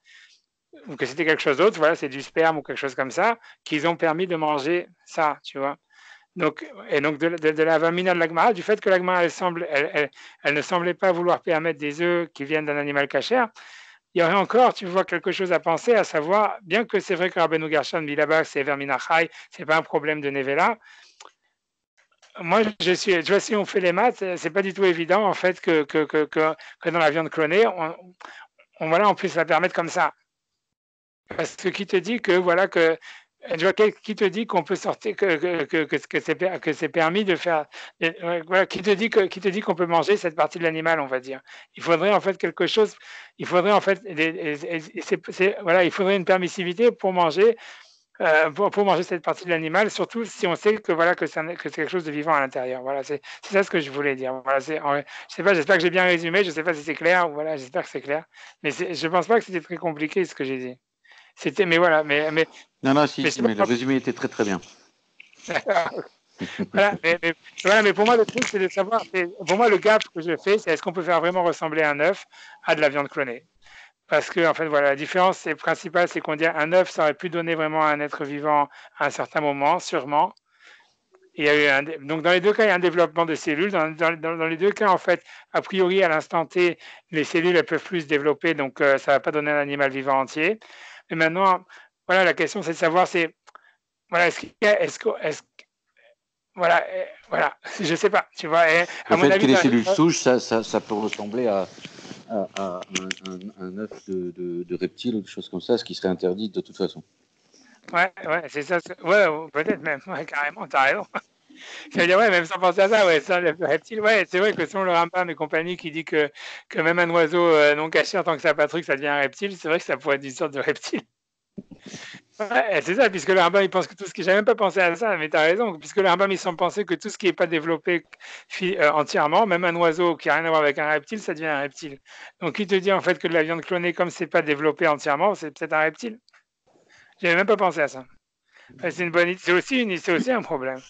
ou que c'était quelque chose d'autre, voilà, c'est du sperme ou quelque chose comme ça, qu'ils ont permis de manger ça, tu vois. Donc, et donc de la vamina de l'agmara, du fait que l'agmara, elle ne semblait pas vouloir permettre des œufs qui viennent d'un animal cachère, il y aurait encore, tu vois, quelque chose à penser, à savoir, bien que c'est vrai que Rabbeinu Gershon dit là-bas, c'est vermina chai, c'est pas un problème de Nevela. Moi, tu vois, si on fait les maths, c'est pas du tout évident, en fait, que dans la viande clonée, on puisse la permettre comme ça. Parce que qui te dit que, voilà, que tu vois, qui te dit qu'on peut sortir, que c'est permis de faire. Voilà, qui te dit qu'on peut manger cette partie de l'animal, on va dire. Il faudrait en fait quelque chose. Il faudrait en fait. Voilà, il faudrait une permissivité pour manger. Pour manger cette partie de l'animal, surtout si on sait que voilà que c'est quelque chose de vivant à l'intérieur. Voilà, c'est ça ce que je voulais dire. Voilà, je sais pas, j'espère que j'ai bien résumé. Je sais pas si c'est clair. Voilà, j'espère que c'est clair. Mais je pense pas que c'était très compliqué ce que j'ai dit. Mais voilà, Non, si, mais le résumé était très très bien. voilà, mais pour moi, le truc, c'est de savoir, pour moi, le gap que je fais, c'est est-ce qu'on peut faire vraiment ressembler un œuf à de la viande clonée? Parce que, en fait, voilà, la différence principale, c'est qu'on dit un œuf, ça aurait pu donner vraiment à un être vivant à un certain moment, sûrement. Il y a eu donc, dans les deux cas, il y a un développement de cellules. Dans les deux cas, en fait, a priori, à l'instant T, les cellules, elles peuvent plus se développer, donc ça ne va pas donner un animal vivant entier. Mais maintenant, voilà, la question, c'est de savoir, voilà, voilà, voilà, je sais pas, tu vois. Le fait que les cellules souches, ça peut ressembler à un œuf de reptile ou des choses comme ça, ce qui serait interdit de toute façon. Ouais, c'est ça. Ouais, peut-être même, carrément, t'as raison. Je veux dire, ouais, même sans penser à ça, ouais, ça, le reptile, ouais, c'est vrai que selon le Rambam et compagnie qui dit que même un oiseau non caché en tant que ça pas truc, ça devient un reptile, c'est vrai que ça pourrait être une sorte de reptile. Ouais, c'est ça, puisque le Rambam, il pense que tout ce qui... J'avais même pas pensé à ça, mais tu as raison, puisque le Rambam, il semble penser que tout ce qui n'est pas développé entièrement, même un oiseau qui n'a rien à voir avec un reptile, ça devient un reptile. Donc, il te dit en fait que de la viande clonée, comme c'est pas développé entièrement, c'est peut-être un reptile. J'avais même pas pensé à ça. C'est une bonne idée. C'est aussi un problème.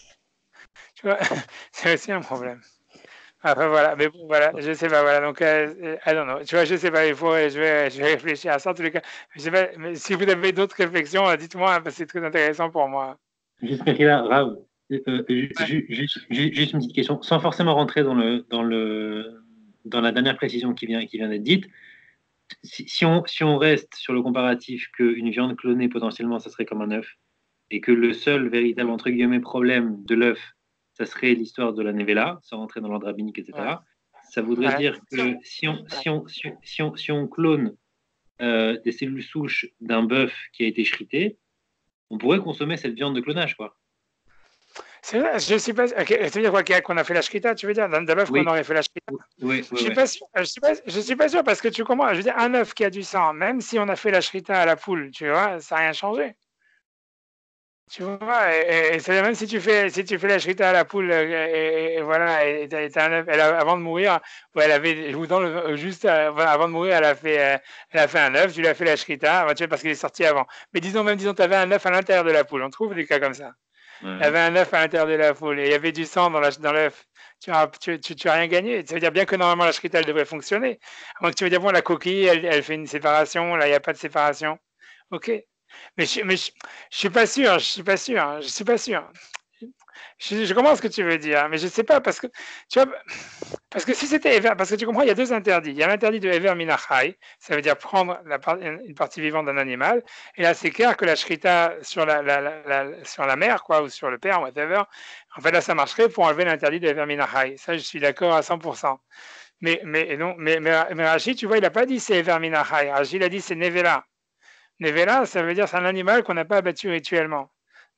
Tu vois, c'est aussi un problème. Enfin, voilà, mais bon, voilà, je sais pas, voilà, donc, I don't know, tu vois, je sais pas, je vais réfléchir à ça, en tous les cas, je sais pas, mais si vous avez d'autres réflexions, dites-moi, parce que c'est très intéressant pour moi. Juste, Mechila, Rav, juste une petite question, sans forcément rentrer dans la dernière précision qui vient d'être dite. Si on reste sur le comparatif qu'une viande clonée, potentiellement, ça serait comme un œuf, et que le seul véritable, entre guillemets, problème de l'œuf, ça serait l'histoire de la Nevela, sans rentrer dans l'ordre rabbinique, etc. Ouais. Ça voudrait dire que si on clone des cellules souches d'un bœuf qui a été shrité, on pourrait consommer cette viande de clonage, quoi. C'est vrai, je sais pas. Okay, ça veut dire quoi qu'on a fait la shrita, tu veux dire d'un bœuf qu'on aurait fait la shrita? Oui, je suis pas sûr. Je suis pas sûr parce que tu comprends. Je veux dire, un œuf qui a du sang, même si on a fait la shrita à la poule, tu vois, ça n'a rien changé. Tu vois, et c'est même si tu fais la shrita à la poule, et voilà, et t'as un œuf, avant de mourir, ouais, elle avait, juste avant de mourir, elle a fait un œuf, tu lui as fait la shrita, tu vois, parce qu'il est sorti avant. Mais disons, tu avais un œuf à l'intérieur de la poule, on trouve des cas comme ça. Il y avait un œuf à l'intérieur de la poule et il y avait du sang dans l'œuf. Tu n'as rien gagné. Ça veut dire bien que normalement la shrita, elle devrait fonctionner. Donc tu veux dire, bon, la coquille, elle fait une séparation, là, il n'y a pas de séparation. Ok. Mais je suis pas sûr, je suis pas sûr. Je comprends ce que tu veux dire, mais je sais pas parce que tu vois, parce que si c'était Ever, parce que tu comprends, il y a deux interdits. Il y a l'interdit de Ever Minachai, ça veut dire prendre une partie vivante d'un animal, et là c'est clair que la shrita sur la mère, quoi, ou sur le père, whatever, en fait là ça marcherait pour enlever l'interdit de Ever Minachai. Ça je suis d'accord à 100%. Mais Rashi, tu vois, il n'a pas dit c'est Ever Minachai. Rashi, il a dit c'est Nevela. Nevela, ça veut dire c'est un animal qu'on n'a pas abattu rituellement.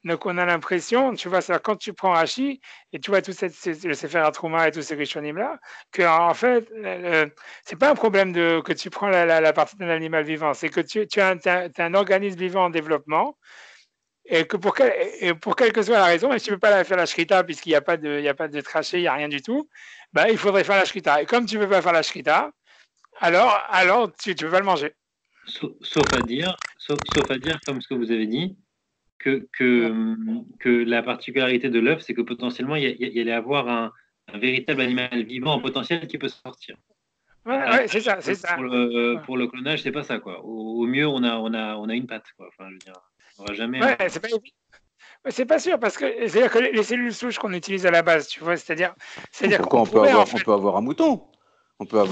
Donc on a l'impression, tu vois, ça, quand tu prends Rashi et tu vois tout le Sefer HaTrouma et tous ces Rishonim là, que en fait, c'est pas un problème que tu prends la partie d'un animal vivant, c'est que tu as un organisme vivant en développement et que pour quelle que soit la raison, et tu ne peux pas faire la shrita puisqu'il n'y a pas de trachée, il n'y a rien du tout, bah, il faudrait faire la shrita. Et comme tu ne peux pas faire la shrita, alors tu ne peux pas le manger. Sauf à dire, comme ce que vous avez dit, que la particularité de l'œuf, c'est que potentiellement, il y allait avoir un véritable animal vivant en potentiel qui peut sortir. Ouais, c'est ça. Pour le clonage, c'est pas ça, quoi. Au mieux, on a une patte, quoi. Enfin, je veux dire, on n'aura jamais. Ouais, c'est pas sûr parce que c'est-à-dire que les cellules souches qu'on utilise à la base, tu vois, c'est-à-dire qu'on peut avoir un mouton. On peut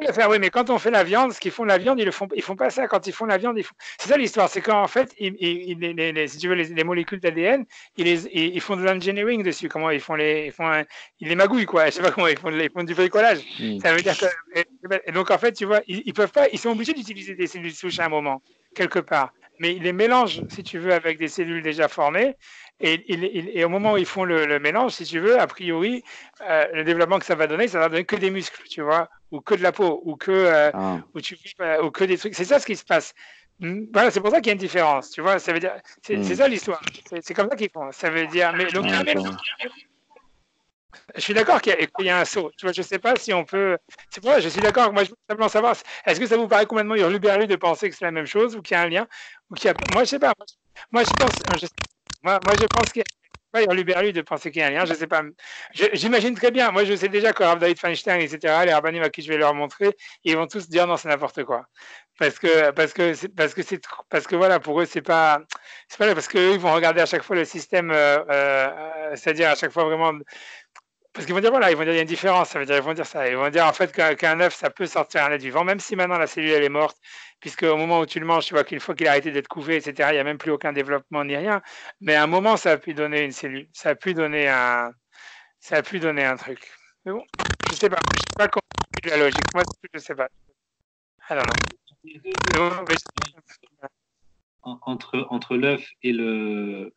le faire, oui, mais quand on fait la viande, ce qu'ils font la viande, ils font pas ça. Quand ils font la viande, c'est ça l'histoire, c'est qu'en fait, si tu veux, les molécules d'ADN, ils font de l'engineering dessus. Comment ils les magouillent, quoi. Je sais pas comment ils font du bricolage. Ça veut dire que, et donc en fait, tu vois, ils peuvent pas, ils sont obligés d'utiliser des cellules souches à un moment, quelque part. Mais ils les mélangent, si tu veux, avec des cellules déjà formées. Et au moment où ils font le mélange, si tu veux, a priori, le développement que ça va donner que des muscles, tu vois, ou que de la peau, ou que des trucs. C'est ça ce qui se passe. Voilà, c'est pour ça qu'il y a une différence, tu vois. Ça veut dire, c'est ça l'histoire. C'est comme ça qu'ils font. Ça veut dire, mais donc, je suis d'accord qu'il y a un saut. Tu vois, je sais pas si on peut. C'est pour ça, je suis d'accord. Moi, je veux simplement savoir, est-ce que ça vous paraît complètement hurluberlu de penser que c'est la même chose ou qu'il y a un lien ou qu'il y a. Moi, je sais pas. Moi, je pense. Moi, je pense qu'il y a pas hurluberlu de penser qu'il y a un lien, je sais pas. J'imagine très bien. Moi, je sais déjà que Rav David Feinstein, etc., les rabbinim à qui je vais leur montrer, ils vont tous dire non, c'est n'importe quoi. Parce que voilà, pour eux, c'est pas parce qu'eux, ils vont regarder à chaque fois le système, c'est-à-dire à chaque fois vraiment. Parce qu'ils vont dire, voilà, ils vont dire, il y a une différence, ça veut dire, ils vont dire ça. Ils vont dire, en fait, qu'un œuf, ça peut sortir un être vivant, même si maintenant la cellule, elle est morte, puisque au moment où tu le manges, tu vois qu'une fois qu'il a arrêté d'être couvé, etc., il n'y a même plus aucun développement ni rien. Mais à un moment, ça a pu donner une cellule, ça a pu donner un truc. Mais bon, je sais pas comment la logique. Moi, je sais pas. Alors, non. Entre l'œuf et le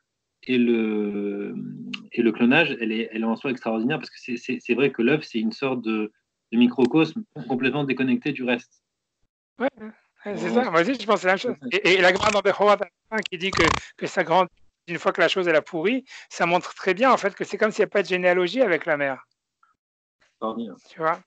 clonage, elle est en soi extraordinaire parce que c'est vrai que l'œuf, c'est une sorte de microcosme complètement déconnecté du reste. Ouais, c'est ça. Moi aussi, je pense que c'est la même chose. Et la grande dans Bechorot qui dit que ça grandit une fois que la chose elle a pourri, ça montre très bien en fait que c'est comme s'il n'y a pas de généalogie avec la mère. Tu vois?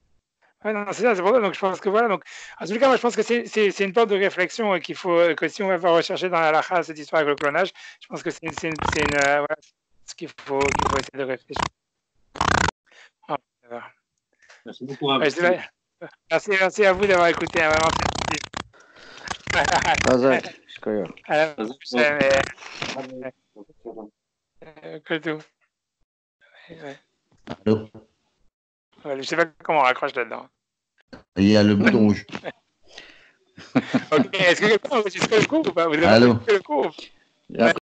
Ouais, non, c'est ça, c'est pour ça. Donc, je pense que voilà. Donc, en tout cas, moi, je pense que c'est une porte de réflexion qu'il faut que si on va rechercher dans la halakha cette histoire avec le clonage, je pense que c'est voilà, ce qu'il faut essayer de réfléchir. Oh, merci beaucoup. Merci à vous d'avoir écouté. Vraiment, à la prochaine. Que tout. Ouais. Allô? Ouais, je sais pas comment on raccroche là-dedans. Il y a le bouton rouge. Ok, est-ce que quelqu'un a enregistré le cours ou pas? Vous avez Allô? enregistré le cours?